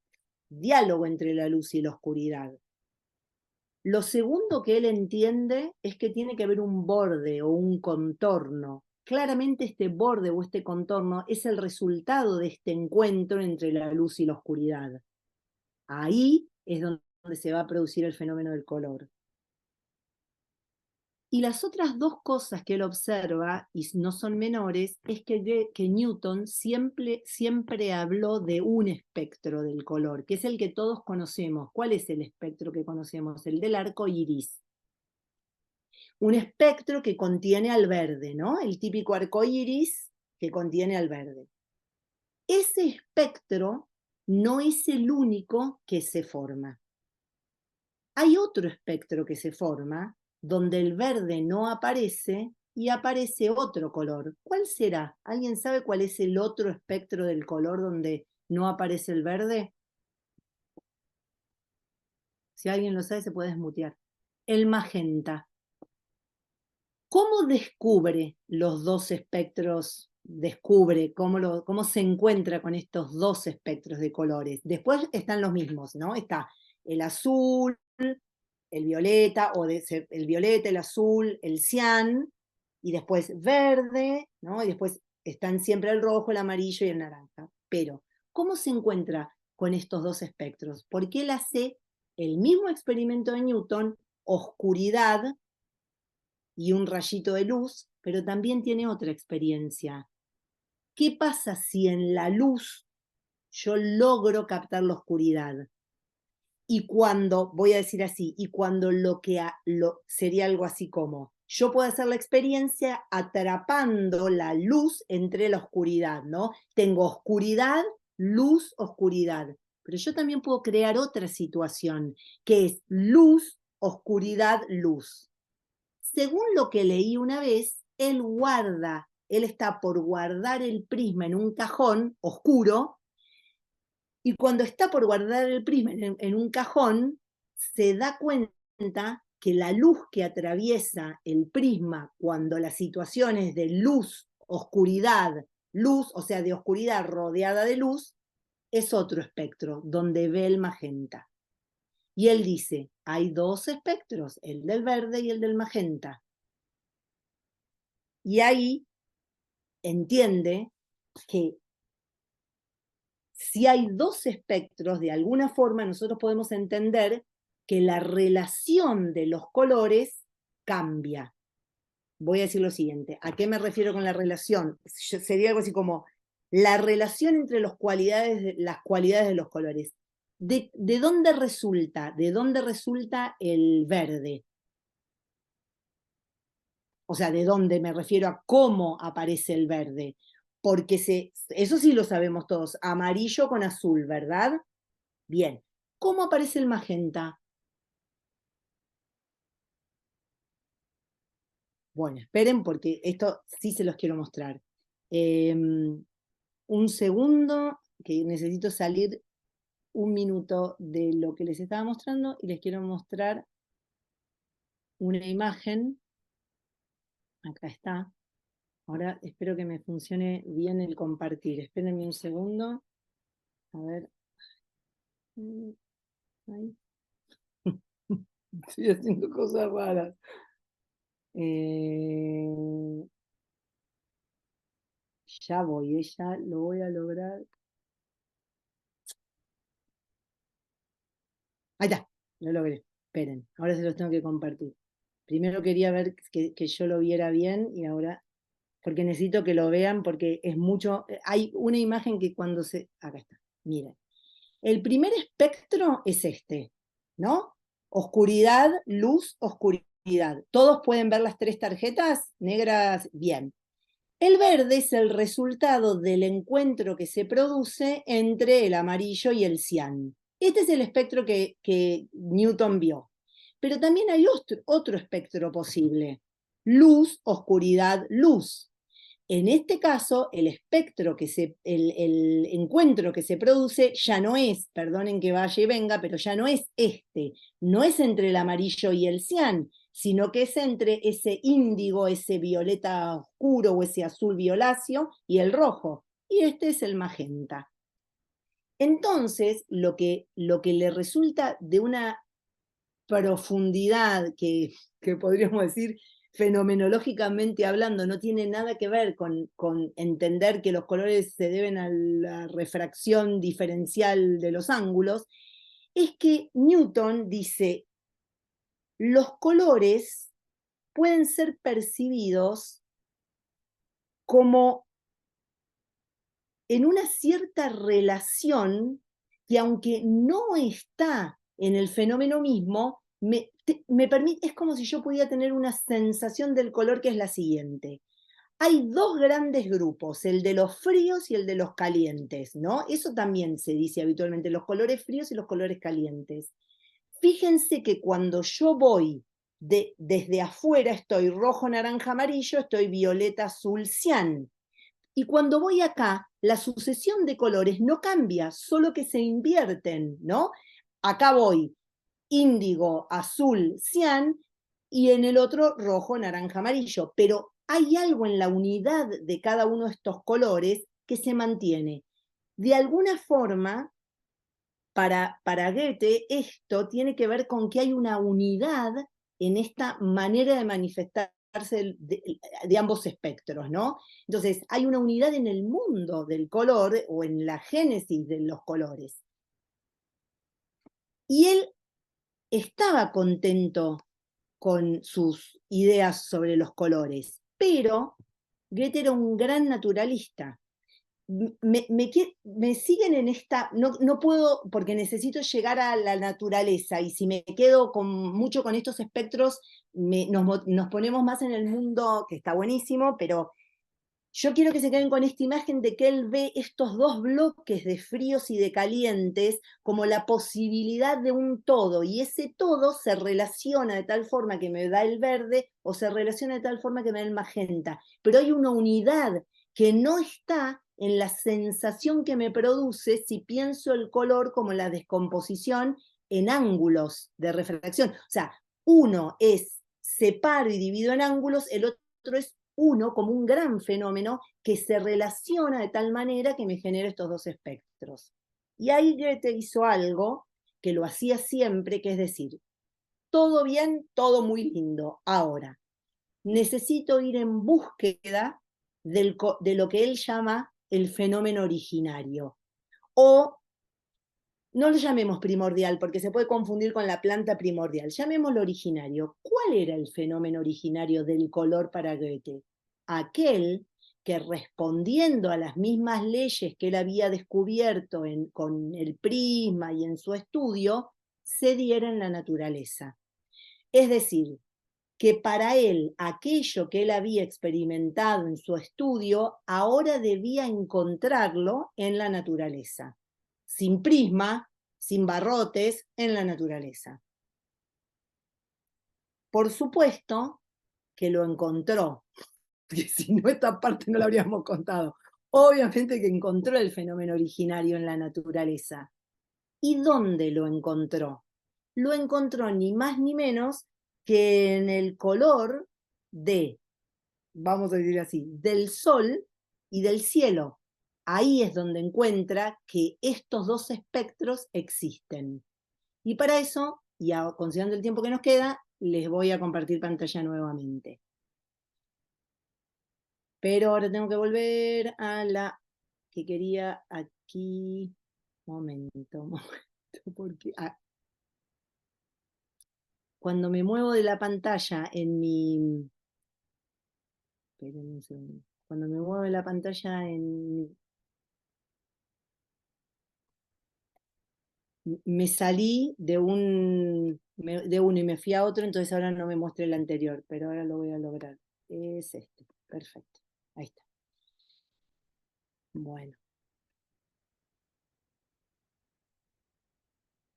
diálogo entre la luz y la oscuridad. Lo segundo que él entiende es que tiene que haber un borde o un contorno. Claramente este borde o este contorno es el resultado de este encuentro entre la luz y la oscuridad. Ahí es donde se va a producir el fenómeno del color. Y las otras 2 cosas que él observa, y no son menores, es que Newton siempre habló de un espectro del color, que es el que todos conocemos. ¿Cuál es el espectro que conocemos? El del arco iris. Un espectro que contiene al verde, ¿no? El típico arco iris que contiene al verde. Ese espectro no es el único que se forma. Hay otro espectro que se forma, donde el verde no aparece y aparece otro color. ¿Cuál será? ¿Alguien sabe cuál es el otro espectro del color donde no aparece el verde? Si alguien lo sabe, se puede desmutear. El magenta. ¿Cómo descubre los 2 espectros? ¿Cómo se encuentra con estos 2 espectros de colores? Después están los mismos, ¿no? Está el azul, el violeta, el violeta, el azul, el cian, y después verde, ¿no? Y después están siempre el rojo, el amarillo y el naranja. Pero, ¿cómo se encuentra con estos dos espectros? Porque él hace el mismo experimento de Newton, oscuridad y un rayito de luz, pero también tiene otra experiencia. ¿Qué pasa si en la luz yo logro captar la oscuridad? Y cuando, voy a decir así, y cuando sería algo así como, yo puedo hacer la experiencia atrapando la luz entre la oscuridad, ¿no? Tengo oscuridad, luz, oscuridad. Pero yo también puedo crear otra situación, que es luz, oscuridad, luz. Según lo que leí una vez, él está por guardar el prisma en un cajón oscuro, y cuando está por guardar el prisma en un cajón, se da cuenta que la luz que atraviesa el prisma cuando la situación es de luz, oscuridad, luz, o sea, de oscuridad rodeada de luz, es otro espectro, donde ve el magenta. Y él dice, hay dos espectros, el del verde y el del magenta. Y ahí entiende que si hay dos espectros, de alguna forma nosotros podemos entender que la relación de los colores cambia. Voy a decir lo siguiente, ¿a qué me refiero con la relación? Sería algo así como la relación entre las cualidades de los colores. ¿De dónde resulta? ¿De dónde resulta el verde? O sea, ¿de dónde me refiero a cómo aparece el verde? Porque eso sí lo sabemos todos, amarillo con azul, ¿verdad? Bien. ¿Cómo aparece el magenta? Bueno, esperen porque esto sí se los quiero mostrar. Un segundo, que necesito salir un minuto de lo que les estaba mostrando y les quiero mostrar una imagen. Acá está. Ahora espero que me funcione bien el compartir. Espérenme un segundo. A ver. Ahí. Estoy haciendo cosas raras. Ya voy, ya lo voy a lograr. Ahí está, lo logré. Esperen, ahora se los tengo que compartir. Primero quería ver que yo lo viera bien y ahora, porque necesito que lo vean porque es mucho. Hay una imagen que cuando se. Acá está, miren. El primer espectro es este, ¿no? Oscuridad, luz, oscuridad. ¿Todos pueden ver las tres tarjetas negras? Bien. El verde es el resultado del encuentro que se produce entre el amarillo y el cian. Este es el espectro que Newton vio. Pero también hay otro espectro posible. Luz, oscuridad, luz. En este caso, el encuentro que se produce ya no es, perdonen que vaya y venga, pero ya no es este, no es entre el amarillo y el cian, sino que es entre ese índigo, ese violeta oscuro o ese azul violáceo y el rojo. Y este es el magenta. Entonces, lo que le resulta de una profundidad que podríamos decir fenomenológicamente hablando, no tiene nada que ver con entender que los colores se deben a la refracción diferencial de los ángulos, es que Newton dice, los colores pueden ser percibidos como en una cierta relación que aunque no está en el fenómeno mismo, me permite, es como si yo pudiera tener una sensación del color que es la siguiente. Hay dos grandes grupos, el de los fríos y el de los calientes, ¿no? Eso también se dice habitualmente, los colores fríos y los colores calientes. Fíjense que cuando yo voy desde afuera, estoy rojo, naranja, amarillo, estoy violeta, azul, cian. Y cuando voy acá, la sucesión de colores no cambia, solo que se invierten, ¿no? Acá voy índigo, azul, cian, y en el otro rojo, naranja, amarillo. Pero hay algo en la unidad de cada uno de estos colores que se mantiene. De alguna forma, para Goethe, esto tiene que ver con que hay una unidad en esta manera de manifestarse de ambos espectros, ¿no? Entonces, hay una unidad en el mundo del color o en la génesis de los colores. Y él estaba contento con sus ideas sobre los colores, pero Goethe era un gran naturalista. Me siguen en esta, no puedo, porque necesito llegar a la naturaleza, y si me quedo mucho con estos espectros, nos ponemos más en el mundo, que está buenísimo, pero yo quiero que se queden con esta imagen de que él ve estos dos bloques de fríos y de calientes como la posibilidad de un todo, y ese todo se relaciona de tal forma que me da el verde, o se relaciona de tal forma que me da el magenta, pero hay una unidad que no está en la sensación que me produce si pienso el color como la descomposición en ángulos de refracción. O sea, uno es separo y divido en ángulos, el otro es uno como un gran fenómeno que se relaciona de tal manera que me genera estos dos espectros. Y ahí Goethe hizo algo que lo hacía siempre, que es decir, todo bien, todo muy lindo. Ahora, necesito ir en búsqueda de lo que él llama el fenómeno originario. O no lo llamemos primordial, porque se puede confundir con la planta primordial. Llamémoslo originario. ¿Cuál era el fenómeno originario del color para Goethe? Aquel que, respondiendo a las mismas leyes que él había descubierto con el prisma y en su estudio, se diera en la naturaleza. Es decir, que para él aquello que él había experimentado en su estudio ahora debía encontrarlo en la naturaleza, sin prisma, sin barrotes, en la naturaleza. Por supuesto que lo encontró, porque si no, esta parte no la habríamos contado. Obviamente que encontró el fenómeno originario en la naturaleza. ¿Y dónde lo encontró? Lo encontró ni más ni menos que en el color vamos a decir así, del sol y del cielo. Ahí es donde encuentra que estos dos espectros existen. Y para eso, y considerando el tiempo que nos queda, les voy a compartir pantalla nuevamente. Pero ahora tengo que volver a la que quería aquí. Momento, porque cuando me muevo de la pantalla en mi... Esperen un segundo. Cuando me muevo de la pantalla me salí de uno y me fui a otro, entonces ahora no me muestra el anterior, pero ahora lo voy a lograr. Es este, perfecto. Ahí está. Bueno.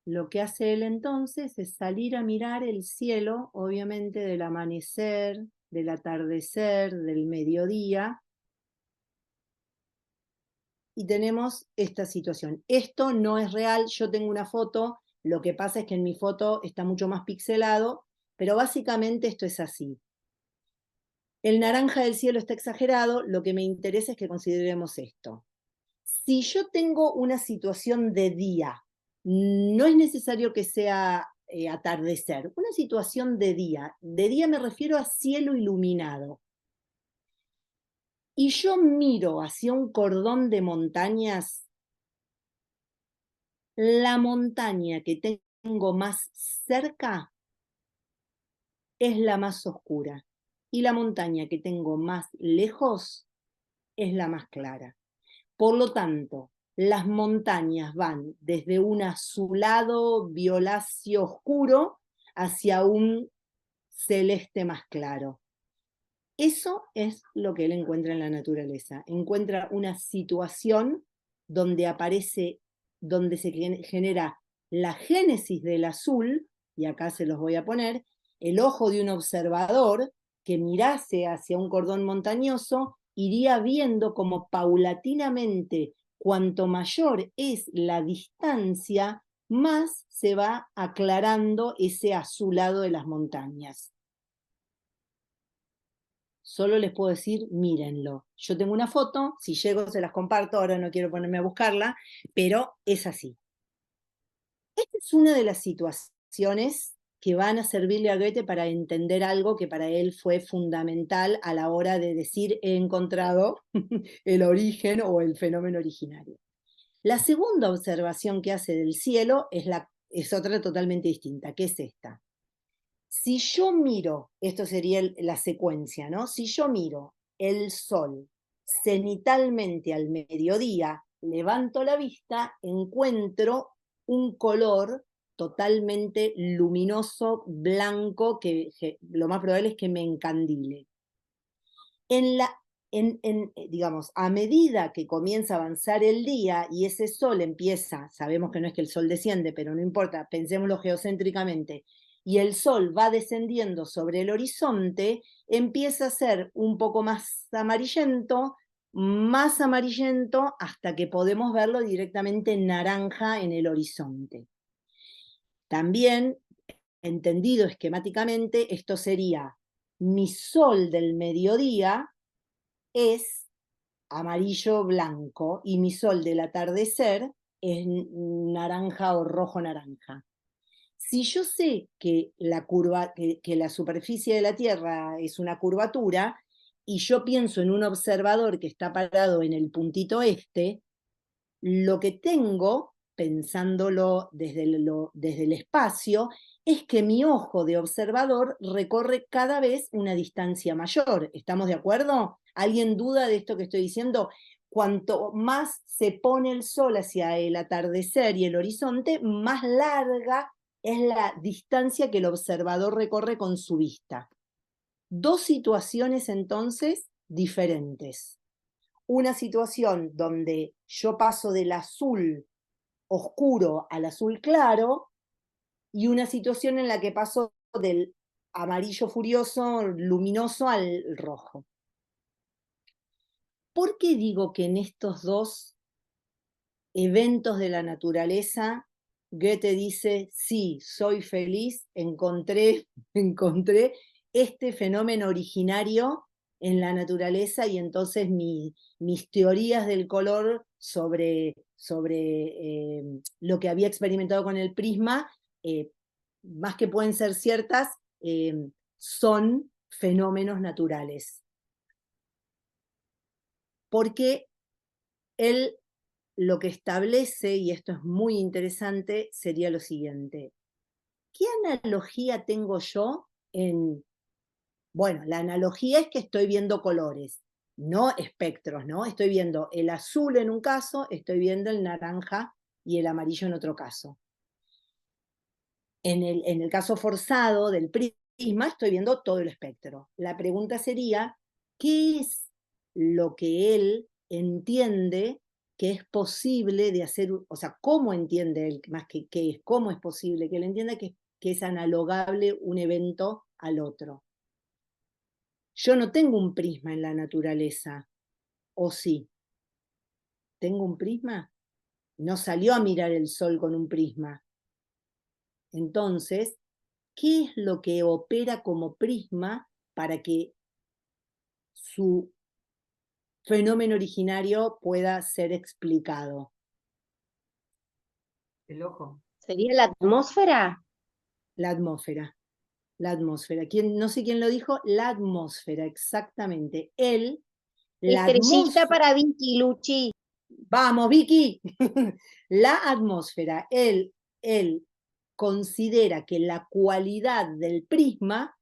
Lo que hace él entonces es salir a mirar el cielo, obviamente del amanecer, del atardecer, del mediodía, y tenemos esta situación. Esto no es real, yo tengo una foto, lo que pasa es que en mi foto está mucho más pixelado, pero básicamente esto es así. El naranja del cielo está exagerado, lo que me interesa es que consideremos esto. Si yo tengo una situación de día, no es necesario que sea atardecer, una situación de día me refiero a cielo iluminado, y yo miro hacia un cordón de montañas, la montaña que tengo más cerca es la más oscura, y la montaña que tengo más lejos es la más clara. Por lo tanto, las montañas van desde un azulado violáceo oscuro hacia un celeste más claro. Eso es lo que él encuentra en la naturaleza. Encuentra una situación donde donde se genera la génesis del azul, y acá se los voy a poner, el ojo de un observador que mirase hacia un cordón montañoso iría viendo como paulatinamente, cuanto mayor es la distancia, más se va aclarando ese azulado de las montañas. Solo les puedo decir, mírenlo. Yo tengo una foto, si llego se las comparto, ahora no quiero ponerme a buscarla, pero es así. Esta es una de las situaciones que van a servirle a Goethe para entender algo que para él fue fundamental a la hora de decir he encontrado el origen o el fenómeno originario. La segunda observación que hace del cielo es otra totalmente distinta, que es esta. Si yo miro, esto sería la secuencia, ¿no? Si yo miro el sol cenitalmente al mediodía, levanto la vista, encuentro un color totalmente luminoso, blanco, que lo más probable es que me encandile. Digamos, a medida que comienza a avanzar el día y ese sol empieza, sabemos que no es que el sol desciende, pero no importa, pensémoslo geocéntricamente, y el sol va descendiendo sobre el horizonte, empieza a ser un poco más amarillento, hasta que podemos verlo directamente naranja en el horizonte. También, entendido esquemáticamente, esto sería mi sol del mediodía es amarillo-blanco y mi sol del atardecer es naranja o rojo-naranja. Si yo sé que la superficie de la Tierra es una curvatura y yo pienso en un observador que está parado en el puntito este, lo que tengo, pensándolo desde el espacio, es que mi ojo de observador recorre cada vez una distancia mayor. ¿Estamos de acuerdo? ¿Alguien duda de esto que estoy diciendo? Cuanto más se pone el sol hacia el atardecer y el horizonte, más larga es la distancia que el observador recorre con su vista. Dos situaciones entonces diferentes. Una situación donde yo paso del azul oscuro al azul claro, y una situación en la que paso del amarillo furioso, luminoso, al rojo. ¿Por qué digo que en estos dos eventos de la naturaleza Goethe dice, sí, soy feliz, encontré este fenómeno originario en la naturaleza y entonces mis teorías del color sobre lo que había experimentado con el prisma, más que pueden ser ciertas, son fenómenos naturales? Porque él lo que establece, y esto es muy interesante, sería lo siguiente. ¿Qué analogía tengo yo en...? Bueno, la analogía es que estoy viendo colores, no espectros, ¿no? Estoy viendo el azul en un caso, estoy viendo el naranja y el amarillo en otro caso. En el caso forzado del prisma estoy viendo todo el espectro. La pregunta sería, ¿qué es lo que él entiende que es posible de hacer? O sea, ¿cómo entiende él, más que qué es, cómo es posible que él entienda que es analogable un evento al otro? Yo no tengo un prisma en la naturaleza, ¿o sí? ¿Tengo un prisma? No salió a mirar el sol con un prisma. Entonces, ¿qué es lo que opera como prisma para que su fenómeno originario pueda ser explicado? El ojo. ¿Sería la atmósfera? La atmósfera. La atmósfera. No sé quién lo dijo, la atmósfera, exactamente. La Estrellita atmósfera. para Vicky, Luchi. Vamos, Vicky. La atmósfera, él considera que la cualidad del prisma,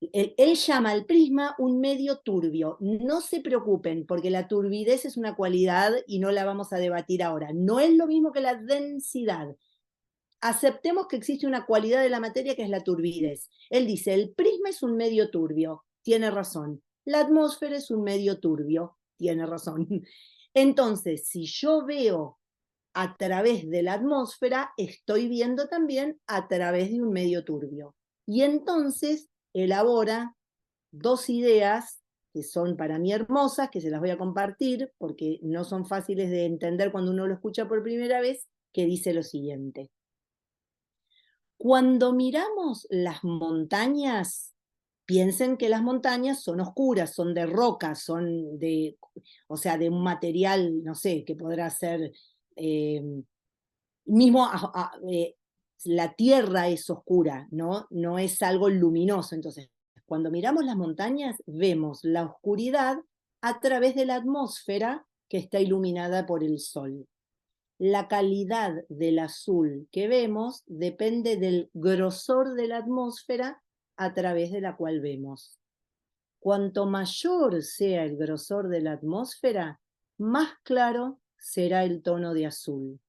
él llama al prisma un medio turbio. No se preocupen, porque la turbidez es una cualidad y no la vamos a debatir ahora. No es lo mismo que la densidad. Aceptemos que existe una cualidad de la materia que es la turbidez. Él dice, el prisma es un medio turbio. Tiene razón. La atmósfera es un medio turbio. Tiene razón. Entonces, si yo veo a través de la atmósfera, estoy viendo también a través de un medio turbio. Y entonces elabora dos ideas que son para mí hermosas, que se las voy a compartir porque no son fáciles de entender cuando uno lo escucha por primera vez, que dice lo siguiente. Cuando miramos las montañas, piensen que las montañas son oscuras, son de roca, son de, o sea, de un material, no sé, que podrá ser mismo la tierra es oscura, ¿no? No es algo luminoso. Entonces, cuando miramos las montañas, vemos la oscuridad a través de la atmósfera que está iluminada por el sol. La calidad del azul que vemos depende del grosor de la atmósfera a través de la cual vemos. Cuanto mayor sea el grosor de la atmósfera, más claro será el tono de azul.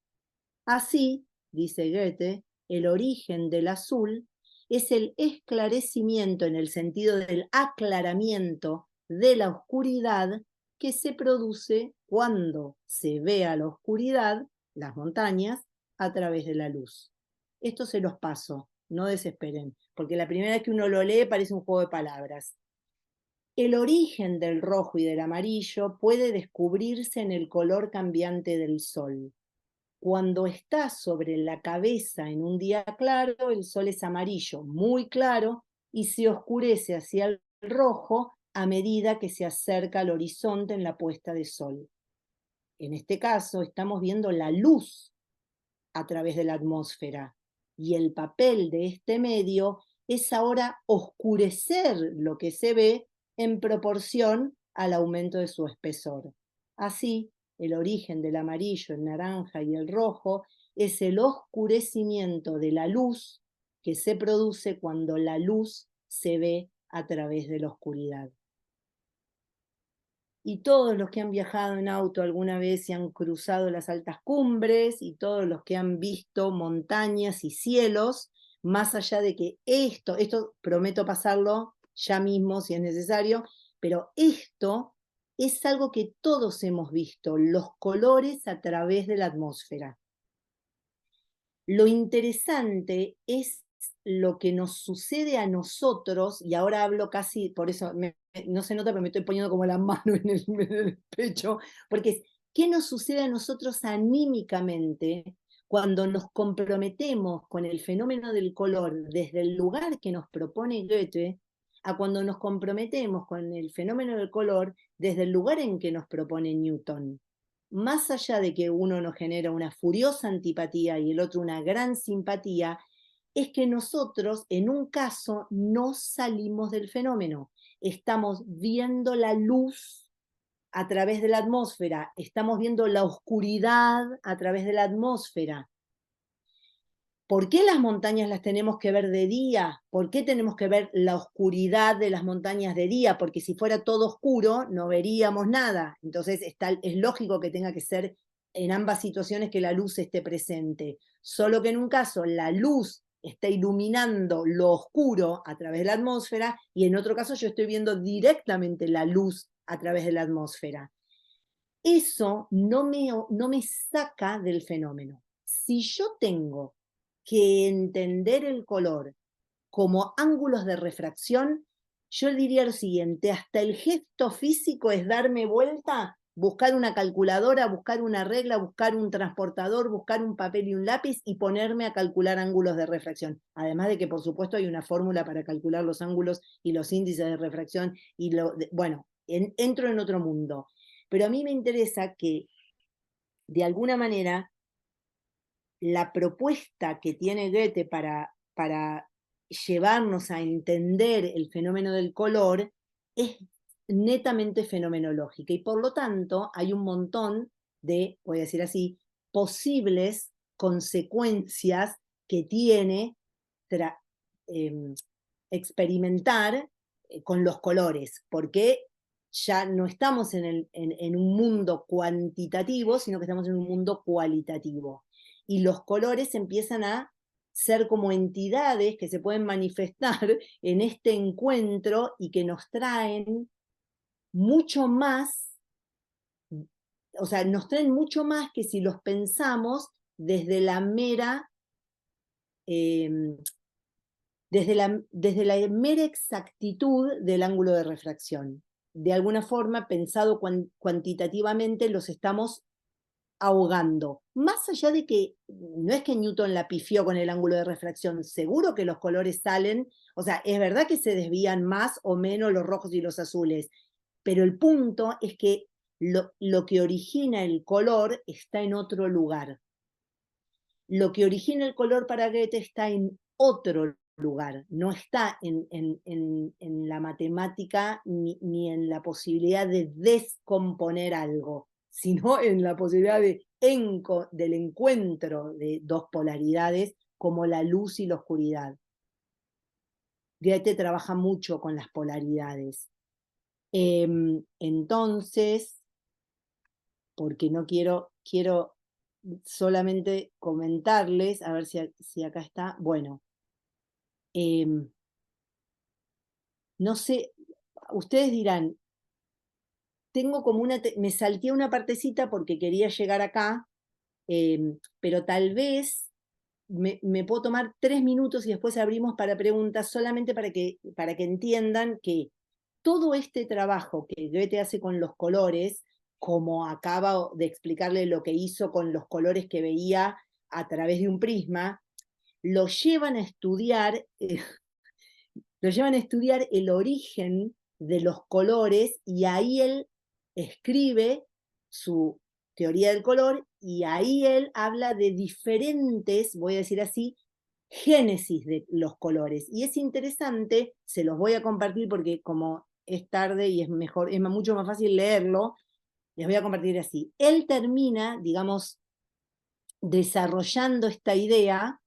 Así, dice Goethe, el origen del azul es el esclarecimiento en el sentido del aclaramiento de la oscuridad que se produce cuando se ve a la oscuridad, las montañas, a través de la luz. Esto se los paso, no desesperen, porque la primera vez que uno lo lee parece un juego de palabras. El origen del rojo y del amarillo puede descubrirse en el color cambiante del sol. Cuando está sobre la cabeza en un día claro, el sol es amarillo, muy claro, y se oscurece hacia el rojo a medida que se acerca al horizonte en la puesta de sol. En este caso, estamos viendo la luz a través de la atmósfera, y el papel de este medio es ahora oscurecer lo que se ve en proporción al aumento de su espesor. Así, el origen del amarillo, el naranja y el rojo es el oscurecimiento de la luz que se produce cuando la luz se ve a través de la oscuridad. Y todos los que han viajado en auto alguna vez y han cruzado las altas cumbres, y todos los que han visto montañas y cielos, más allá de que esto prometo pasarlo ya mismo si es necesario, pero esto es algo que todos hemos visto, los colores a través de la atmósfera. Lo interesante es lo que nos sucede a nosotros, y ahora hablo casi, por eso no se nota, pero me estoy poniendo como la mano en el pecho, porque es, ¿qué nos sucede a nosotros anímicamente cuando nos comprometemos con el fenómeno del color desde el lugar que nos propone Goethe, a cuando nos comprometemos con el fenómeno del color desde el lugar en que nos propone Newton? Más allá de que uno nos genera una furiosa antipatía y el otro una gran simpatía, es que nosotros, en un caso, no salimos del fenómeno. Estamos viendo la luz a través de la atmósfera, estamos viendo la oscuridad a través de la atmósfera. ¿Por qué las montañas las tenemos que ver de día? ¿Por qué tenemos que ver la oscuridad de las montañas de día? Porque si fuera todo oscuro, no veríamos nada. Entonces es lógico que tenga que ser en ambas situaciones que la luz esté presente. Solo que en un caso la luz está iluminando lo oscuro a través de la atmósfera, y en otro caso yo estoy viendo directamente la luz a través de la atmósfera. Eso no me saca del fenómeno. Si yo tengo que entender el color como ángulos de refracción, yo diría lo siguiente: hasta el gesto físico es darme vuelta, buscar una calculadora, buscar una regla, buscar un transportador, buscar un papel y un lápiz y ponerme a calcular ángulos de refracción. Además de que, por supuesto, hay una fórmula para calcular los ángulos y los índices de refracción, y bueno, entro en otro mundo. Pero a mí me interesa que, de alguna manera, la propuesta que tiene Goethe para llevarnos a entender el fenómeno del color es netamente fenomenológica, y por lo tanto hay un montón de, voy a decir así, posibles consecuencias que tiene experimentar con los colores, porque ya no estamos en un mundo cuantitativo, sino que estamos en un mundo cualitativo. Y los colores empiezan a ser como entidades que se pueden manifestar en este encuentro y que nos traen mucho más, o sea, nos traen mucho más que si los pensamos desde la mera, desde la mera exactitud del ángulo de refracción. De alguna forma, pensado cuantitativamente, los estamos ahogando. Más allá de que no es que Newton la pifió con el ángulo de refracción, seguro que los colores salen, o sea, es verdad que se desvían más o menos los rojos y los azules, pero el punto es que lo que origina el color está en otro lugar. lo que origina el color para Goethe está en otro lugar, no está en la matemática ni en la posibilidad de descomponer algo, sino en la posibilidad del encuentro de dos polaridades como la luz y la oscuridad. Goethe trabaja mucho con las polaridades. Entonces, porque no quiero solamente comentarles, a ver si acá está, bueno, no sé, ustedes dirán, tengo como me salté una partecita porque quería llegar acá, pero tal vez me puedo tomar 3 minutos y después abrimos para preguntas, solamente para que entiendan que todo este trabajo que Goethe hace con los colores, como acaba de explicarle lo que hizo con los colores que veía a través de un prisma, lo llevan a estudiar el origen de los colores, y ahí él escribe su teoría del color, y ahí él habla de diferentes, voy a decir así, génesis de los colores. Y es interesante, se los voy a compartir porque como es tarde y es mucho más fácil leerlo, les voy a compartir así. Él termina, digamos, desarrollando esta idea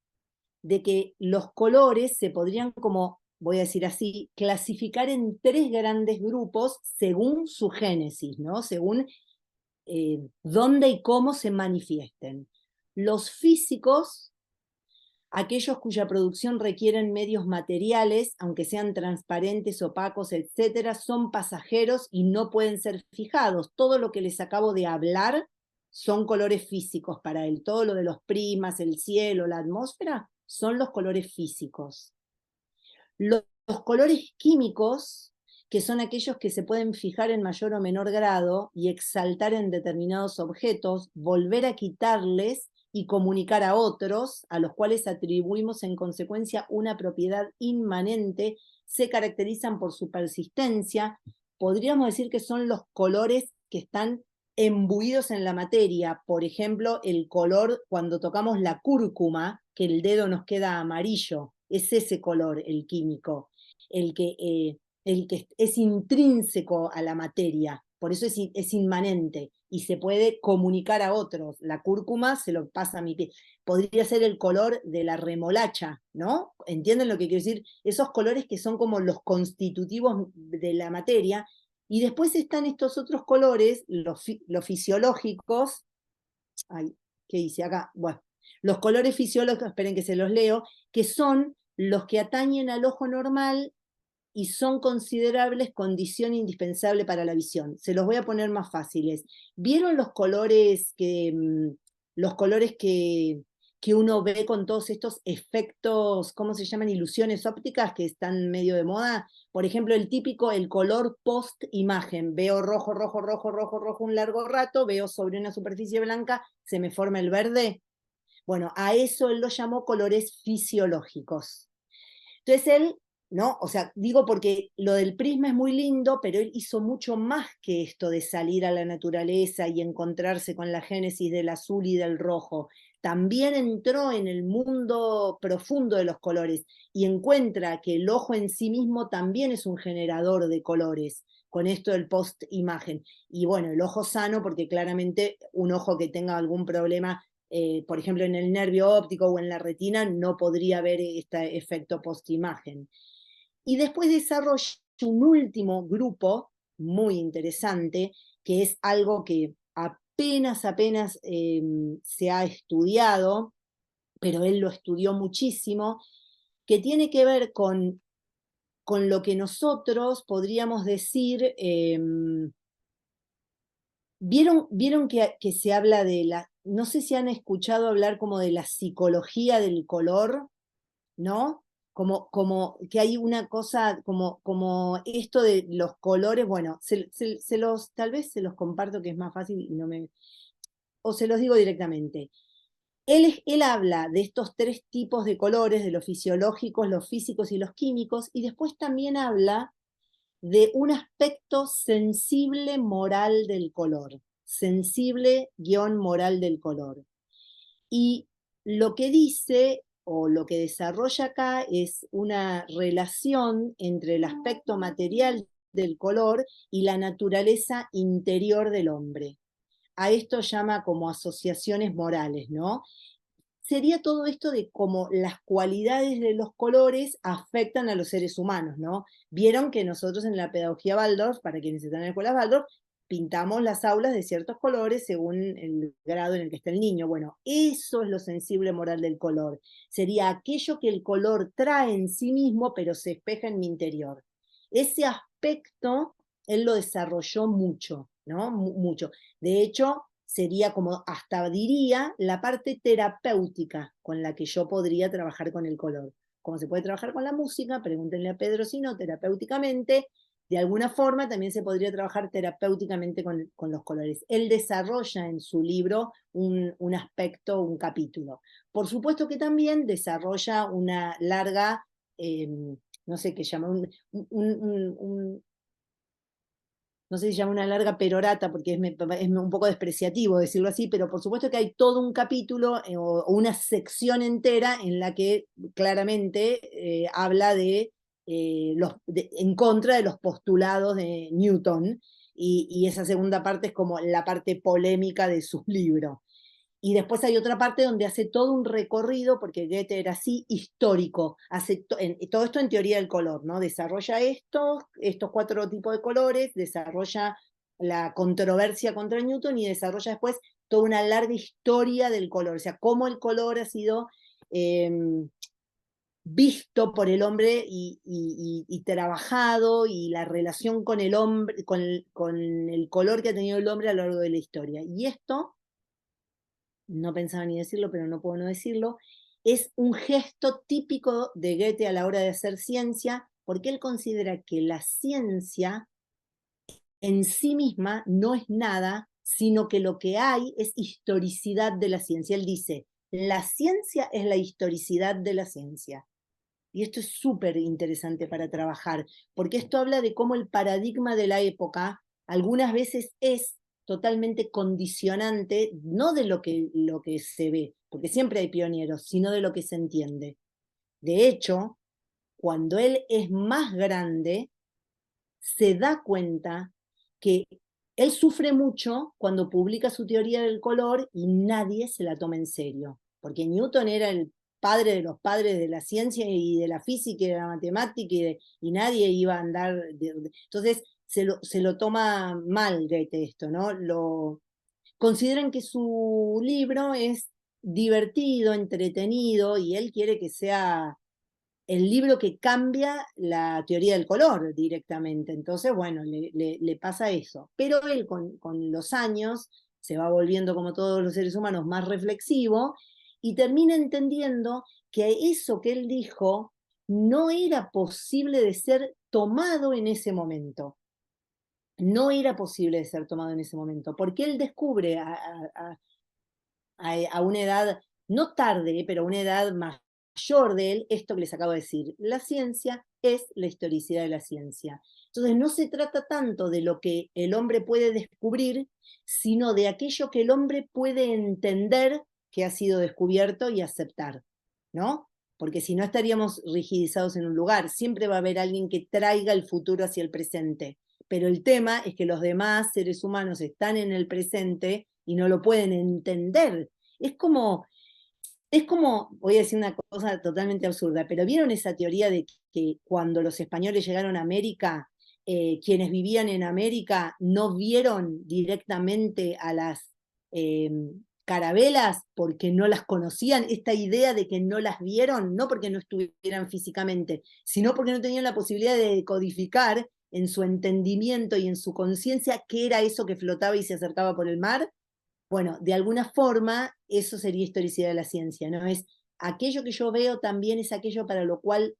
de que los colores se podrían, como voy a decir así, clasificar en 3 grandes grupos según su génesis, ¿no? Según dónde y cómo se manifiesten. Los físicos, aquellos cuya producción requieren medios materiales, aunque sean transparentes, opacos, etcétera, son pasajeros y no pueden ser fijados. Todo lo que les acabo de hablar son colores físicos para él. Todo lo de los primas, el cielo, la atmósfera, son los colores físicos. Los colores químicos, que son aquellos que se pueden fijar en mayor o menor grado y exaltar en determinados objetos, volver a quitarles y comunicar a otros, a los cuales atribuimos en consecuencia una propiedad inmanente, se caracterizan por su persistencia. Podríamos decir que son los colores que están embuidos en la materia. Por ejemplo, el color cuando tocamos la cúrcuma, que el dedo nos queda amarillo, es ese color, el químico, el que es intrínseco a la materia, por eso es inmanente y se puede comunicar a otros. La cúrcuma se lo pasa a mi piel. Podría ser el color de la remolacha, ¿no? ¿Entienden lo que quiero decir? Esos colores que son como los constitutivos de la materia. Y después están estos otros colores, los fisiológicos. Ay, ¿qué dice acá? Bueno, los colores fisiológicos, esperen que se los leo, que son los que atañen al ojo normal y son considerables condición indispensable para la visión. Se los voy a poner más fáciles. ¿Vieron los colores que uno ve con todos estos efectos, ¿cómo se llaman? Ilusiones ópticas que están medio de moda. Por ejemplo, el típico, el color post-imagen. Veo rojo, rojo, rojo, rojo, rojo un largo rato, veo sobre una superficie blanca, se me forma el verde. Bueno, a eso él lo llamó colores fisiológicos. Entonces él, ¿no? O sea, digo porque lo del prisma es muy lindo, pero él hizo mucho más que esto de salir a la naturaleza y encontrarse con la génesis del azul y del rojo. También entró en el mundo profundo de los colores y encuentra que el ojo en sí mismo también es un generador de colores, con esto del post-imagen. Y bueno, el ojo sano, porque claramente un ojo que tenga algún problema, por ejemplo, en el nervio óptico o en la retina, no podría haber este efecto post-imagen. Y después desarrolla un último grupo muy interesante, que es algo que apenas se ha estudiado, pero él lo estudió muchísimo, que tiene que ver con lo que nosotros podríamos decir, vieron que se habla de no sé si han escuchado hablar como de la psicología del color, ¿no? Como que hay una cosa, como esto de los colores, bueno, tal vez se los comparto que es más fácil y o se los digo directamente. Él habla de estos 3 tipos de colores, de los fisiológicos, los físicos y los químicos, y después también habla de un aspecto sensible moral del color, sensible-moral del color. Y lo que dice o lo que desarrolla acá es una relación entre el aspecto material del color y la naturaleza interior del hombre. A esto llama como asociaciones morales, ¿no? Sería todo esto de cómo las cualidades de los colores afectan a los seres humanos, ¿no? Vieron que nosotros en la pedagogía Waldorf, para quienes están en la escuela Waldorf, pintamos las aulas de ciertos colores según el grado en el que está el niño. Bueno, eso es lo sensible moral del color. Sería aquello que el color trae en sí mismo, pero se espeja en mi interior. Ese aspecto, él lo desarrolló mucho, ¿no? Mucho. De hecho, sería como, hasta diría, la parte terapéutica con la que yo podría trabajar con el color. Como se puede trabajar con la música, pregúntenle a Pedro si no, terapéuticamente, de alguna forma también se podría trabajar terapéuticamente con los colores. Él desarrolla en su libro un aspecto, un capítulo. Por supuesto que también desarrolla una larga, no sé qué llama, no sé si llama una larga perorata, porque es un poco despreciativo decirlo así, pero por supuesto que hay todo un capítulo o una sección entera en la que claramente habla en contra de los postulados de Newton, y esa segunda parte es como la parte polémica de su libro. Y después hay otra parte donde hace todo un recorrido, porque Goethe era así, histórico. Hace todo esto en teoría del color, ¿no? Desarrolla estos 4 tipos de colores, desarrolla la controversia contra Newton y desarrolla después toda una larga historia del color. O sea, cómo el color ha sido visto por el hombre y trabajado, y la relación con el hombre, con el color que ha tenido el hombre a lo largo de la historia. Y esto, no pensaba ni decirlo, pero no puedo no decirlo, es un gesto típico de Goethe a la hora de hacer ciencia, porque él considera que la ciencia en sí misma no es nada, sino que lo que hay es historicidad de la ciencia. Él dice, la ciencia es la historicidad de la ciencia. Y esto es súper interesante para trabajar, porque esto habla de cómo el paradigma de la época algunas veces es totalmente condicionante, no de lo que se ve, porque siempre hay pioneros, sino de lo que se entiende. De hecho, cuando él es más grande, se da cuenta que él sufre mucho cuando publica su teoría del color y nadie se la toma en serio, porque Newton era el padre de los padres de la ciencia y de la física y de la matemática, y nadie iba a andar... Entonces se lo toma mal Goethe esto, ¿no? Consideran que su libro es divertido, entretenido, y él quiere que sea el libro que cambia la teoría del color directamente. Entonces, bueno, le pasa eso. Pero él con los años se va volviendo, como todos los seres humanos, más reflexivo, y termina entendiendo que eso que él dijo no era posible de ser tomado en ese momento. No era posible de ser tomado en ese momento, porque él descubre a una edad, no tarde, pero a una edad mayor de él, esto que les acabo de decir. La ciencia es la historicidad de la ciencia. Entonces no se trata tanto de lo que el hombre puede descubrir, sino de aquello que el hombre puede entender que ha sido descubierto y aceptar, ¿no? Porque si no estaríamos rigidizados en un lugar, siempre va a haber alguien que traiga el futuro hacia el presente. Pero el tema es que los demás seres humanos están en el presente y no lo pueden entender. Es como, voy a decir una cosa totalmente absurda, pero ¿vieron esa teoría de que cuando los españoles llegaron a América, quienes vivían en América no vieron directamente a las carabelas porque no las conocían? Esta idea de que no las vieron, no porque no estuvieran físicamente, sino porque no tenían la posibilidad de codificar en su entendimiento y en su conciencia qué era eso que flotaba y se acercaba por el mar. Bueno, de alguna forma eso sería historicidad de la ciencia, ¿no? Es aquello que yo veo también es aquello para lo cual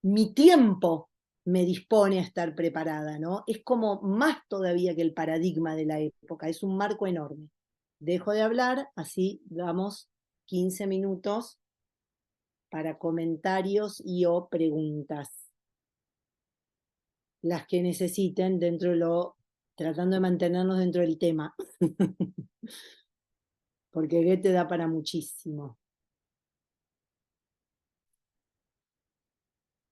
mi tiempo me dispone a estar preparada, ¿no? Es como más todavía que el paradigma de la época, es un marco enorme. Dejo de hablar, así damos 15 minutos para comentarios y o preguntas. Las que necesiten tratando de mantenernos dentro del tema. Porque Goethe da para muchísimo.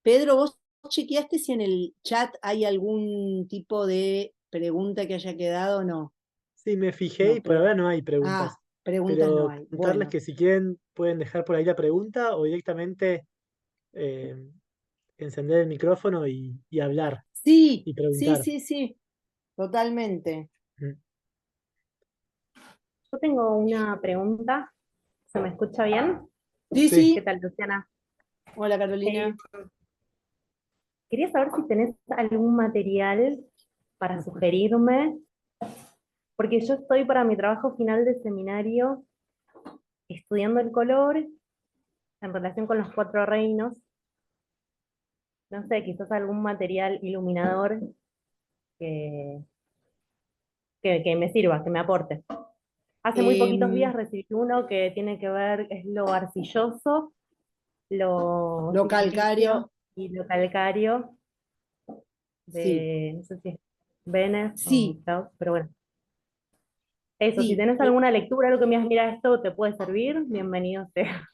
Pedro, ¿vos chequeaste si en el chat hay algún tipo de pregunta que haya quedado o no? Sí, me fijé y No, por ahora no hay preguntas. preguntas no Pero hay. contarles Bueno, que si quieren pueden dejar por ahí la pregunta o directamente eh, encender el micrófono y hablar sí, y sí, preguntar. sí, sí, totalmente. Mm. Yo tengo una pregunta. ¿Se me escucha bien? Sí, Sí. ¿Qué sí. tal, Luciana? Hola, Eh, Carolina. quería saber si tenés algún material para sugerirme, porque yo estoy para mi trabajo final de seminario estudiando el color en relación con los cuatro reinos. No sé, quizás algún material iluminador que, que me sirva, que me aporte. Hace muy poquitos días Em, recibí uno que tiene que ver, es lo arcilloso, lo lo silicio calcario, y lo calcáreo sí, de, no sé si es Venice o sí, Strauss, pero bueno. Eso, si sí. tenés alguna lectura, algo que me digas, mira, esto te puede servir, bienvenido sea.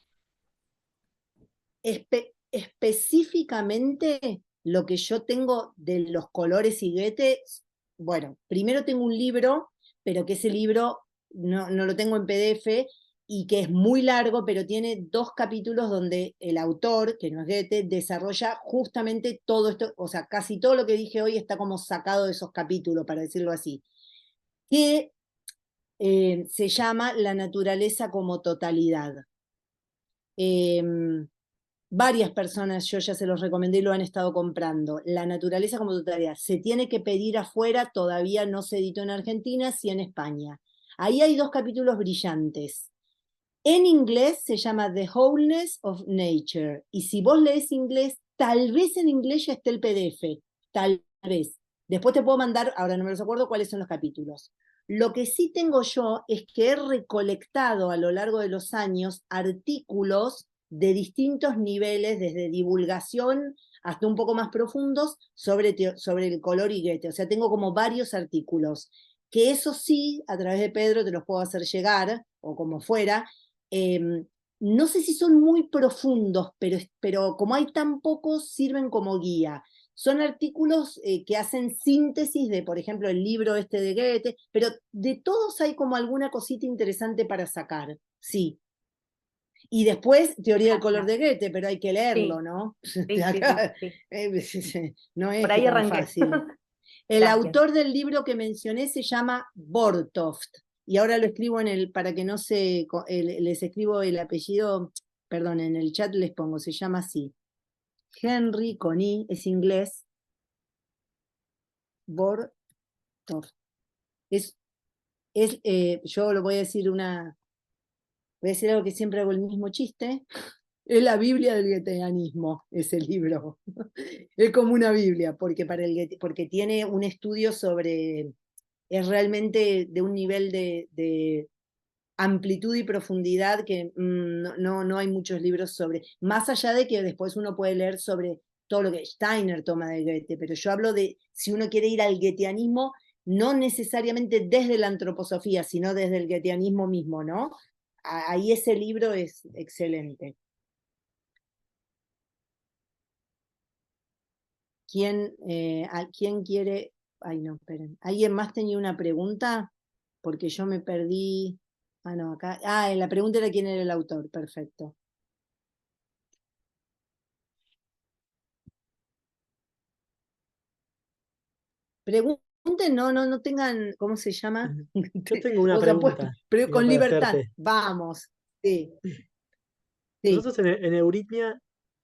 Específicamente lo que yo tengo de los colores y Goethe, bueno, primero tengo un libro, pero que ese libro no lo tengo en PDF y que es muy largo, pero tiene 2 capítulos donde el autor, que no es Goethe, desarrolla justamente todo esto, o sea, casi todo lo que dije hoy está como sacado de esos capítulos, para decirlo así, que se llama La naturaleza como totalidad. Varias personas, yo ya se los recomendé y lo han estado comprando. La naturaleza como totalidad. Se tiene que pedir afuera, todavía no se editó en Argentina, sí en España. Ahí hay 2 capítulos brillantes. En inglés se llama The Wholeness of Nature. Y si vos lees inglés, tal vez en inglés ya esté el PDF. Tal vez. Después te puedo mandar, ahora no me los acuerdo cuáles son los capítulos. Lo que sí tengo yo es que he recolectado a lo largo de los años artículos de distintos niveles, desde divulgación hasta un poco más profundos, sobre el color y Goethe. O sea, tengo como varios artículos, que eso sí, a través de Pedro te los puedo hacer llegar, o como fuera. No sé si son muy profundos, pero como hay tan pocos, sirven como guía. Son artículos que hacen síntesis de, por ejemplo, el libro este de Goethe, pero de todos hay como alguna cosita interesante para sacar, sí. Y después, teoría del color de Gracias. Goethe, pero hay que leerlo, Sí, ¿no? De sí, sí, sí, acá, sí. no Por es que ahí tan arranqué. fácil. El Gracias. autor del libro que mencioné se llama Bortoft, y ahora lo escribo para que no se, les escribo el apellido, perdón, en el chat les pongo, se llama así. Henry con I, es inglés, Bortoft. Yo lo voy a decir voy a decir algo que siempre hago el mismo chiste. Es la Biblia del goetheanismo, ese libro. Es como una Biblia, porque tiene un estudio sobre, es realmente de un nivel de amplitud y profundidad que no hay muchos libros sobre, más allá de que después uno puede leer sobre todo lo que Steiner toma de Goethe, pero yo hablo de si uno quiere ir al goetheanismo, no necesariamente desde la antroposofía, sino desde el goetheanismo mismo, ¿no? Ahí ese libro es excelente. ¿Quién quiere? Ay, no, esperen. ¿Alguien más tenía una pregunta? Porque yo me perdí. Ah, no, acá. Ah, la pregunta era quién era el autor. Perfecto. Pregunten, no tengan, ¿cómo se llama? Yo tengo una O sea, pues, pregunta, pero Ina, con para libertad. hacerte. Vamos. Sí, sí, Nosotros en Euritmia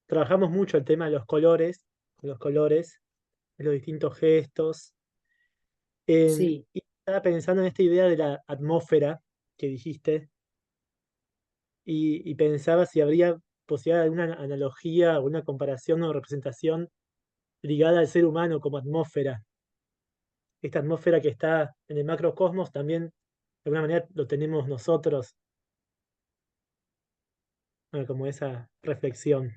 trabajamos mucho el tema de los colores, de los distintos gestos. sí. Y estaba pensando en esta idea de la atmósfera que dijiste, y pensaba si habría posibilidad de alguna analogía o una comparación o representación ligada al ser humano como atmósfera. Esta atmósfera que está en el macrocosmos también de alguna manera lo tenemos nosotros, como esa reflexión.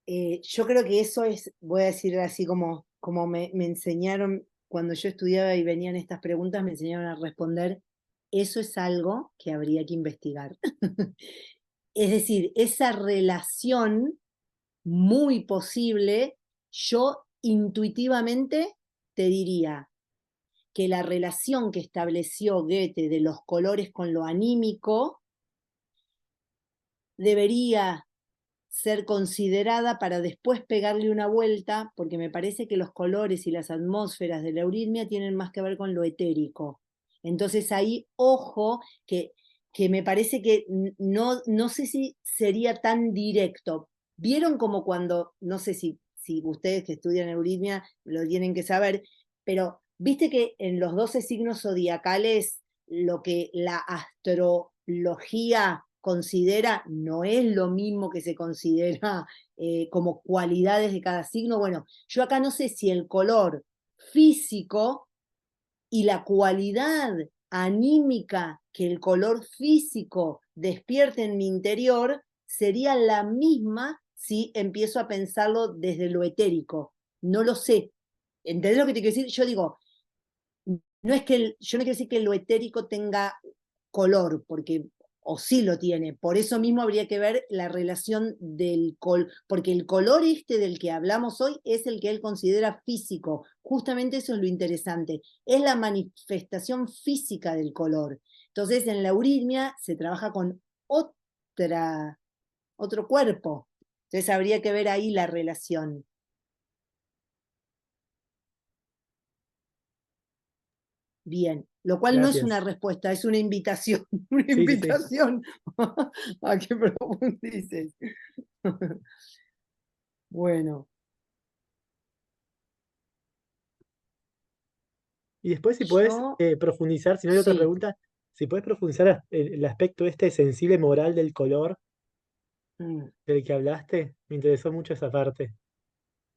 Yo creo que eso es, voy a decir así como me enseñaron cuando yo estudiaba y venían estas preguntas, me enseñaron a responder, eso es algo que habría que investigar. Es decir, esa relación muy posible, yo intuitivamente te diría que la relación que estableció Goethe de los colores con lo anímico debería ser considerada para después pegarle una vuelta, porque me parece que los colores y las atmósferas de la euritmia tienen más que ver con lo etérico. Entonces ahí, ojo, que me parece que no sé si sería tan directo. ¿Vieron como cuando, no sé si ustedes que estudian euritmia lo tienen que saber, pero viste que en los 12 signos zodiacales lo que la astrología considera no es lo mismo que se considera como cualidades de cada signo? Bueno, yo acá no sé si el color físico y la cualidad anímica que el color físico despierte en mi interior sería la misma si empiezo a pensarlo desde lo etérico. No lo sé. ¿Entendés lo que te quiero decir? Yo digo, no es que yo no quiero decir que lo etérico tenga color, porque o sí lo tiene. Por eso mismo habría que ver la relación del color, porque el color este del que hablamos hoy es el que él considera físico. Justamente eso es lo interesante. Es la manifestación física del color. Entonces, en la euritmia se trabaja con otro cuerpo. Entonces, habría que ver ahí la relación. Bien, lo cual no es una Gracias. respuesta, es una invitación, una Sí, sí, sí. invitación a que profundices. Bueno, Y después si puedes yo, profundizar, si no hay otra sí, pregunta, si puedes profundizar el aspecto este sensible moral del color mm, del que hablaste, me interesó mucho esa parte,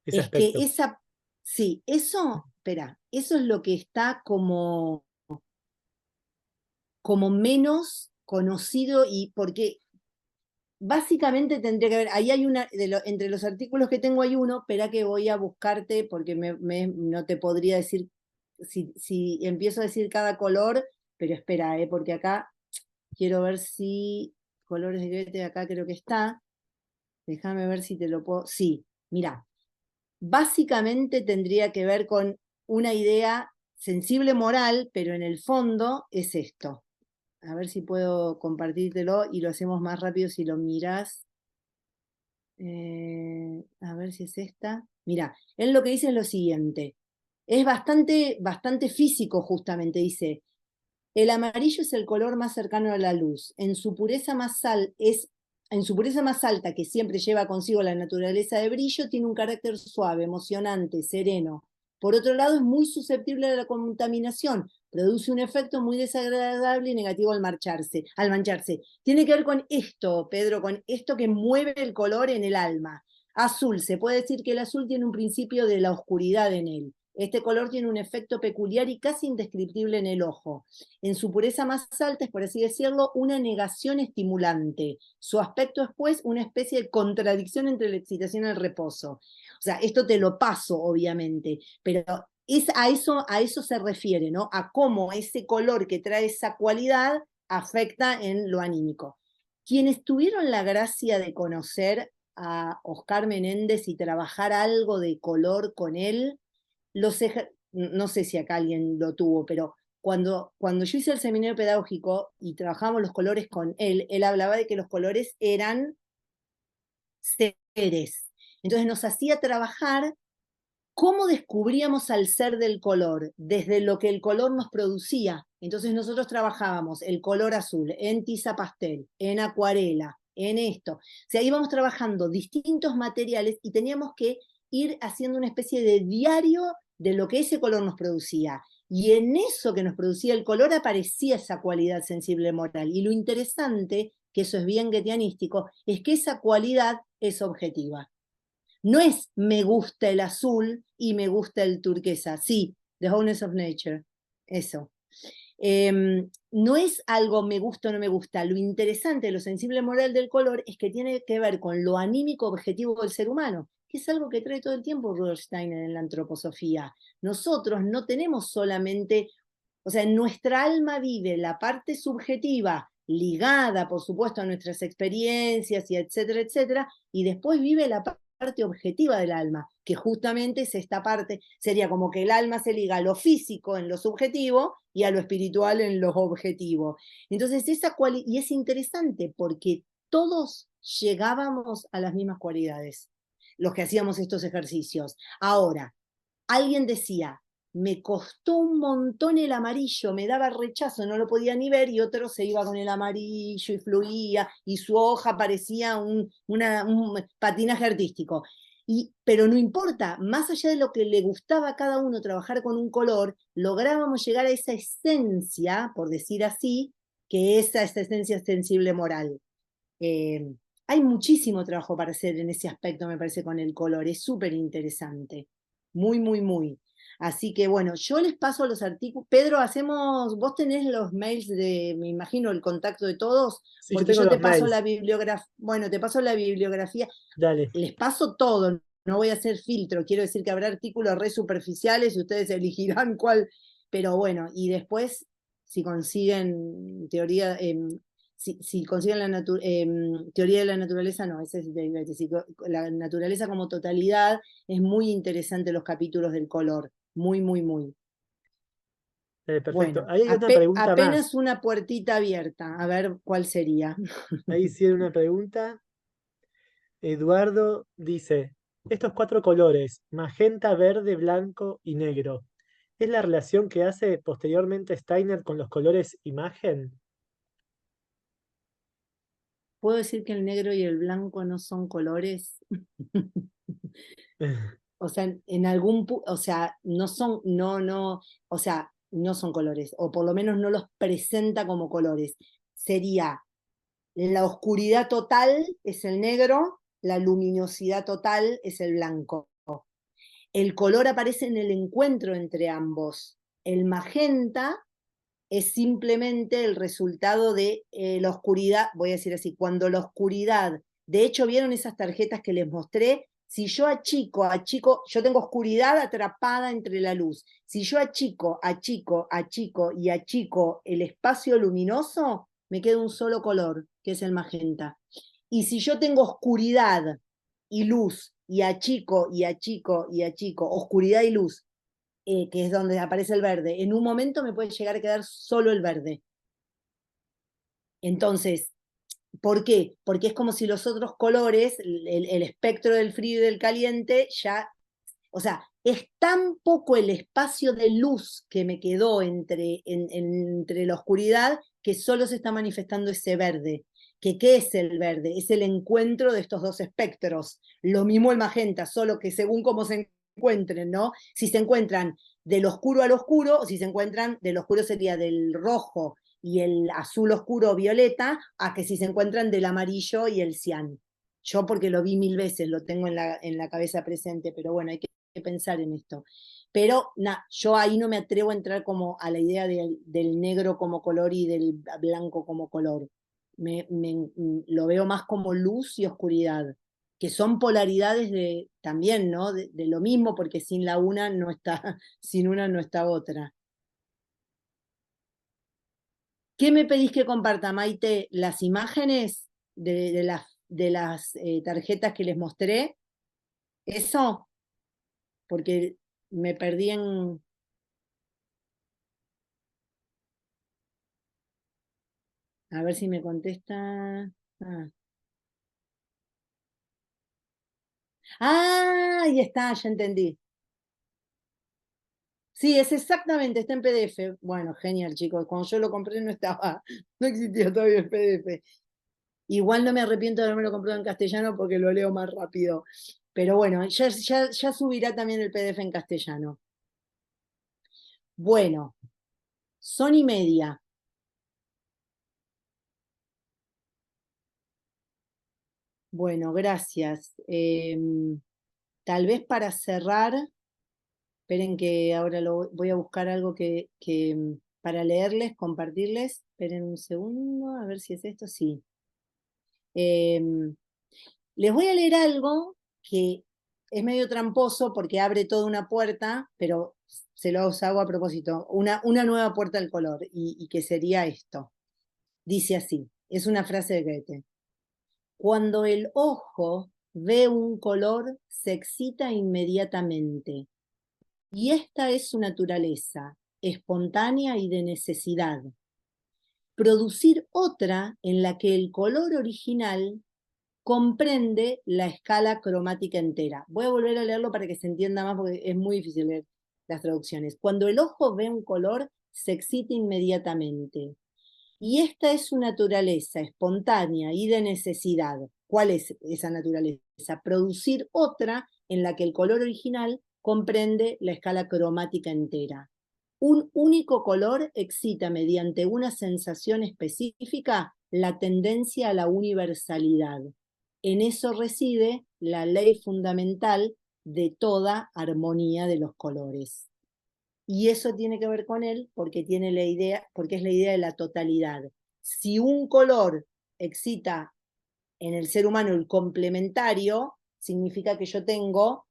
ese es que aspecto. sí, eso, espera, eso es lo que está como menos conocido y porque básicamente tendría que ver, ahí hay una, entre los artículos que tengo hay uno, espera que voy a buscarte porque no te podría decir, si empiezo a decir cada color, pero espera, porque acá quiero ver si colores de Goethe, acá creo que está, déjame ver si te lo puedo, sí, mira, básicamente tendría que ver con una idea sensible moral, pero en el fondo es esto. A ver si puedo compartírtelo y lo hacemos más rápido si lo miras. A ver si es esta. Mira, él lo que dice es lo siguiente. Es bastante físico justamente, dice. El amarillo es el color más cercano a la luz. En su pureza más alta, que siempre lleva consigo la naturaleza de brillo, tiene un carácter suave, emocionante, sereno. Por otro lado, es muy susceptible a la contaminación. Produce un efecto muy desagradable y negativo al mancharse. Tiene que ver con esto, Pedro, con esto que mueve el color en el alma. Azul, se puede decir que el azul tiene un principio de la oscuridad en él. Este color tiene un efecto peculiar y casi indescriptible en el ojo. En su pureza más alta es, por así decirlo, una negación estimulante. Su aspecto es, pues, una especie de contradicción entre la excitación y el reposo. O sea, esto te lo paso, obviamente, pero a eso se refiere, ¿no? A cómo ese color que trae esa cualidad afecta en lo anímico. Quienes tuvieron la gracia de conocer a Oscar Menéndez y trabajar algo de color con él, no sé si acá alguien lo tuvo, pero cuando yo hice el seminario pedagógico y trabajamos los colores con él hablaba de que los colores eran seres. Entonces nos hacía trabajar cómo descubríamos al ser del color, desde lo que el color nos producía. Entonces nosotros trabajábamos el color azul en tiza pastel, en acuarela, en esto. O sea, íbamos trabajando distintos materiales y teníamos que ir haciendo una especie de diario de lo que ese color nos producía. Y en eso que nos producía el color aparecía esa cualidad sensible moral. Y lo interesante, que eso es bien goetheanístico, es que esa cualidad es objetiva. No es me gusta el azul y me gusta el turquesa. Sí, The Wholeness of Nature. Eso. No es algo me gusta o no me gusta. Lo interesante, lo sensible moral del color es que tiene que ver con lo anímico objetivo del ser humano, que es algo que trae todo el tiempo Rudolf Steiner en la antroposofía. Nosotros no tenemos solamente, o sea, en nuestra alma vive la parte subjetiva ligada, por supuesto, a nuestras experiencias y etcétera, etcétera, y después vive la parte parte objetiva del alma, que justamente es esta parte, sería como que el alma se liga a lo físico en lo subjetivo y a lo espiritual en lo objetivo. Entonces, y es interesante porque todos llegábamos a las mismas cualidades, los que hacíamos estos ejercicios. Ahora, alguien decía, me costó un montón el amarillo, me daba rechazo, no lo podía ni ver, y otro se iba con el amarillo y fluía, y su hoja parecía un patinaje artístico. Pero no importa, más allá de lo que le gustaba a cada uno trabajar con un color, lográbamos llegar a esa esencia, por decir así, que es esa esencia sensible moral. Hay muchísimo trabajo para hacer en ese aspecto, me parece, con el color, es súper interesante, muy, muy, muy. Así que bueno, yo les paso los artículos. Pedro, vos tenés los mails me imagino, el contacto de todos, Sí, yo porque tengo yo te los paso mails. la bibliografía, bueno, te paso la bibliografía, Dale. les paso todo, no voy a hacer filtro, quiero decir que habrá artículos re superficiales y ustedes elegirán cuál, pero bueno, y después, si consiguen teoría, si consiguen teoría de la naturaleza, no, ese es la naturaleza como totalidad, es muy interesante los capítulos del color, muy, muy, muy. Perfecto. Bueno, Ahí hay una pregunta apenas más. una puertita abierta, a ver cuál sería. Ahí sí hay una pregunta. Eduardo dice, estos 4 colores, magenta, verde, blanco y negro, ¿es la relación que hace posteriormente Steiner con los colores imagen? ¿Puedo decir que el negro y el blanco no son colores? O sea, en algún o sea, no son, o sea, no son colores, o por lo menos no los presenta como colores. Sería la oscuridad total es el negro, la luminosidad total es el blanco. El color aparece en el encuentro entre ambos. El magenta es simplemente el resultado de la oscuridad, voy a decir así, cuando la oscuridad, de hecho, ¿vieron esas tarjetas que les mostré? Si yo achico, yo tengo oscuridad atrapada entre la luz. Si yo achico y achico el espacio luminoso, me queda un solo color, que es el magenta. Y si yo tengo oscuridad y luz, y achico, oscuridad y luz, que es donde aparece el verde, en un momento me puede llegar a quedar solo el verde. Entonces, ¿por qué? Porque es como si los otros colores, el espectro del frío y del caliente, ya, o sea, es tan poco el espacio de luz que me quedó entre la oscuridad que solo se está manifestando ese verde. ¿Qué es el verde? Es el encuentro de estos dos espectros. Lo mismo el magenta, solo que según cómo se encuentren, ¿no? Si se encuentran del oscuro al oscuro, o si se encuentran, del oscuro sería del rojo y el azul oscuro violeta, a que si se encuentran del amarillo y el cian. Yo porque lo vi 1000 veces, lo tengo en la cabeza presente, pero bueno, hay que pensar en esto. Pero yo ahí no me atrevo a entrar como a la idea del negro como color y del blanco como color. Lo veo más como luz y oscuridad, que son polaridades también, ¿no? De lo mismo, porque sin la una no está, sin una no está otra. ¿Qué me pedís que comparta, Maite? ¿Las imágenes de las tarjetas que les mostré? ¿Eso? Porque me perdí en... A ver si me contesta... Ahí está, ya entendí. Sí, es exactamente, está en PDF. Bueno, genial, chicos. Cuando yo lo compré no estaba, no existía todavía el PDF. Igual no me arrepiento de haberme lo comprado en castellano porque lo leo más rápido. Pero bueno, ya subirá también el PDF en castellano. Bueno, son y media. Bueno, gracias. Tal vez para cerrar, esperen que ahora voy a buscar algo para leerles, compartirles. Esperen un segundo, a ver si es esto. Sí. Les voy a leer algo que es medio tramposo porque abre toda una puerta, pero se los hago a propósito, una nueva puerta al color, y que sería esto. Dice así, es una frase de Goethe. Cuando el ojo ve un color, se excita inmediatamente. Y esta es su naturaleza, espontánea y de necesidad. Producir otra en la que el color original comprende la escala cromática entera. Voy a volver a leerlo para que se entienda más porque es muy difícil leer las traducciones. Cuando el ojo ve un color, se excita inmediatamente. Y esta es su naturaleza espontánea y de necesidad. ¿Cuál es esa naturaleza? Producir otra en la que el color original comprende la escala cromática entera. Un único color excita mediante una sensación específica la tendencia a la universalidad. En eso reside la ley fundamental de toda armonía de los colores. Y eso tiene que ver con él porque tiene la idea, porque es la idea de la totalidad. Si un color excita en el ser humano el complementario, significa que yo tengo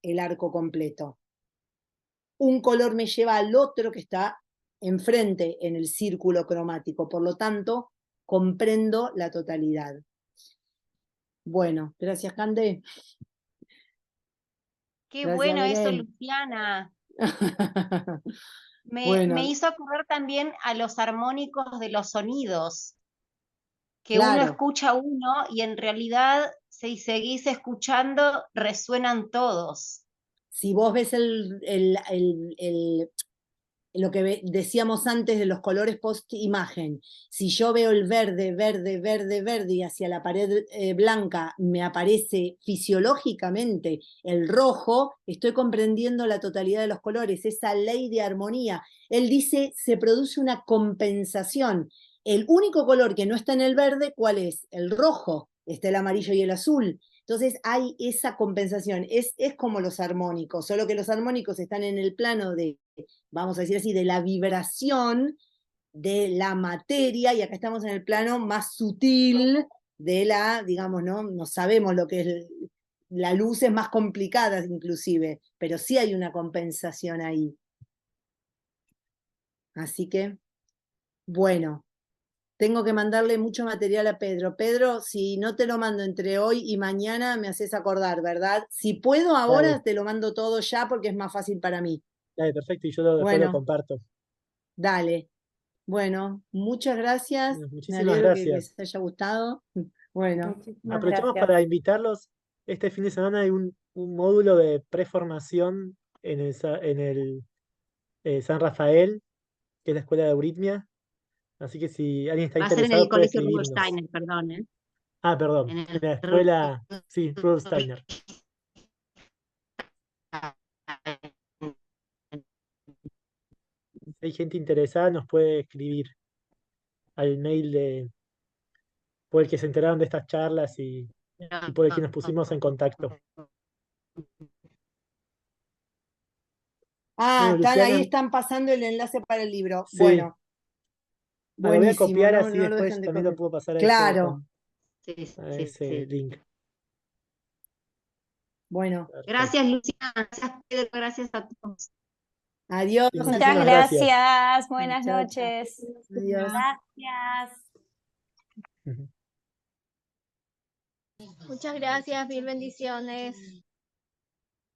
el arco completo. Un color me lleva al otro que está enfrente en el círculo cromático, por lo tanto, comprendo la totalidad. Bueno, gracias, Cande. Qué Gracias, bueno eso, Belén. Luciana. Bueno, Me hizo acordar también a los armónicos de los sonidos, que uno claro. escucha uno y en realidad, si seguís escuchando, resuenan todos. Si vos ves lo que decíamos antes de los colores post-imagen, si yo veo el verde, verde, verde, verde y hacia la pared blanca me aparece fisiológicamente el rojo, estoy comprendiendo la totalidad de los colores, esa ley de armonía. Él dice, se produce una compensación. El único color que no está en el verde, ¿cuál es? El rojo, está el amarillo y el azul. Entonces hay esa compensación, es como los armónicos, solo que los armónicos están en el plano de, vamos a decir así, de la vibración de la materia, y acá estamos en el plano más sutil de la, digamos, no sabemos lo que es, la luz es más complicada inclusive, pero sí hay una compensación ahí. Así que, bueno, tengo que mandarle mucho material a Pedro. Pedro, si no te lo mando entre hoy y mañana, me haces acordar, ¿verdad? Si puedo ahora, Dale, te lo mando todo ya porque es más fácil para mí. dale, perfecto, y yo después lo Bueno, comparto. dale. Bueno, muchas gracias. Bueno, Me muchísimas alegro que gracias. les haya gustado. Bueno, Muchísimas Aprovechamos gracias. para invitarlos. Este fin de semana hay un módulo de preformación en el San Rafael, que es la escuela de euritmia. Así que si alguien está Va a ser en interesado el puede Colegio Rudolf escribirnos. Steiner, perdón, ¿eh? Ah, perdón, En en el la escuela, sí, Rudolf Steiner. Si hay gente interesada, nos puede escribir al mail por el que se enteraron de estas charlas y por el que nos pusimos en contacto. Bueno, ahí Luciana, están pasando el enlace para el libro. sí, Bueno, lo voy a buenísimo, copiar no, así no lo dejen después de también lo copiar. puedo pasar Claro, Sí, a sí, ese sí. link. bueno, Perfecto. Gracias, Luciana. Gracias, Pedro. Gracias a todos. adiós. Sí, Muchas muchísimas gracias. gracias, buenas Chao, chao. noches. Adiós. Gracias. Ujú. Muchas gracias, mil bendiciones.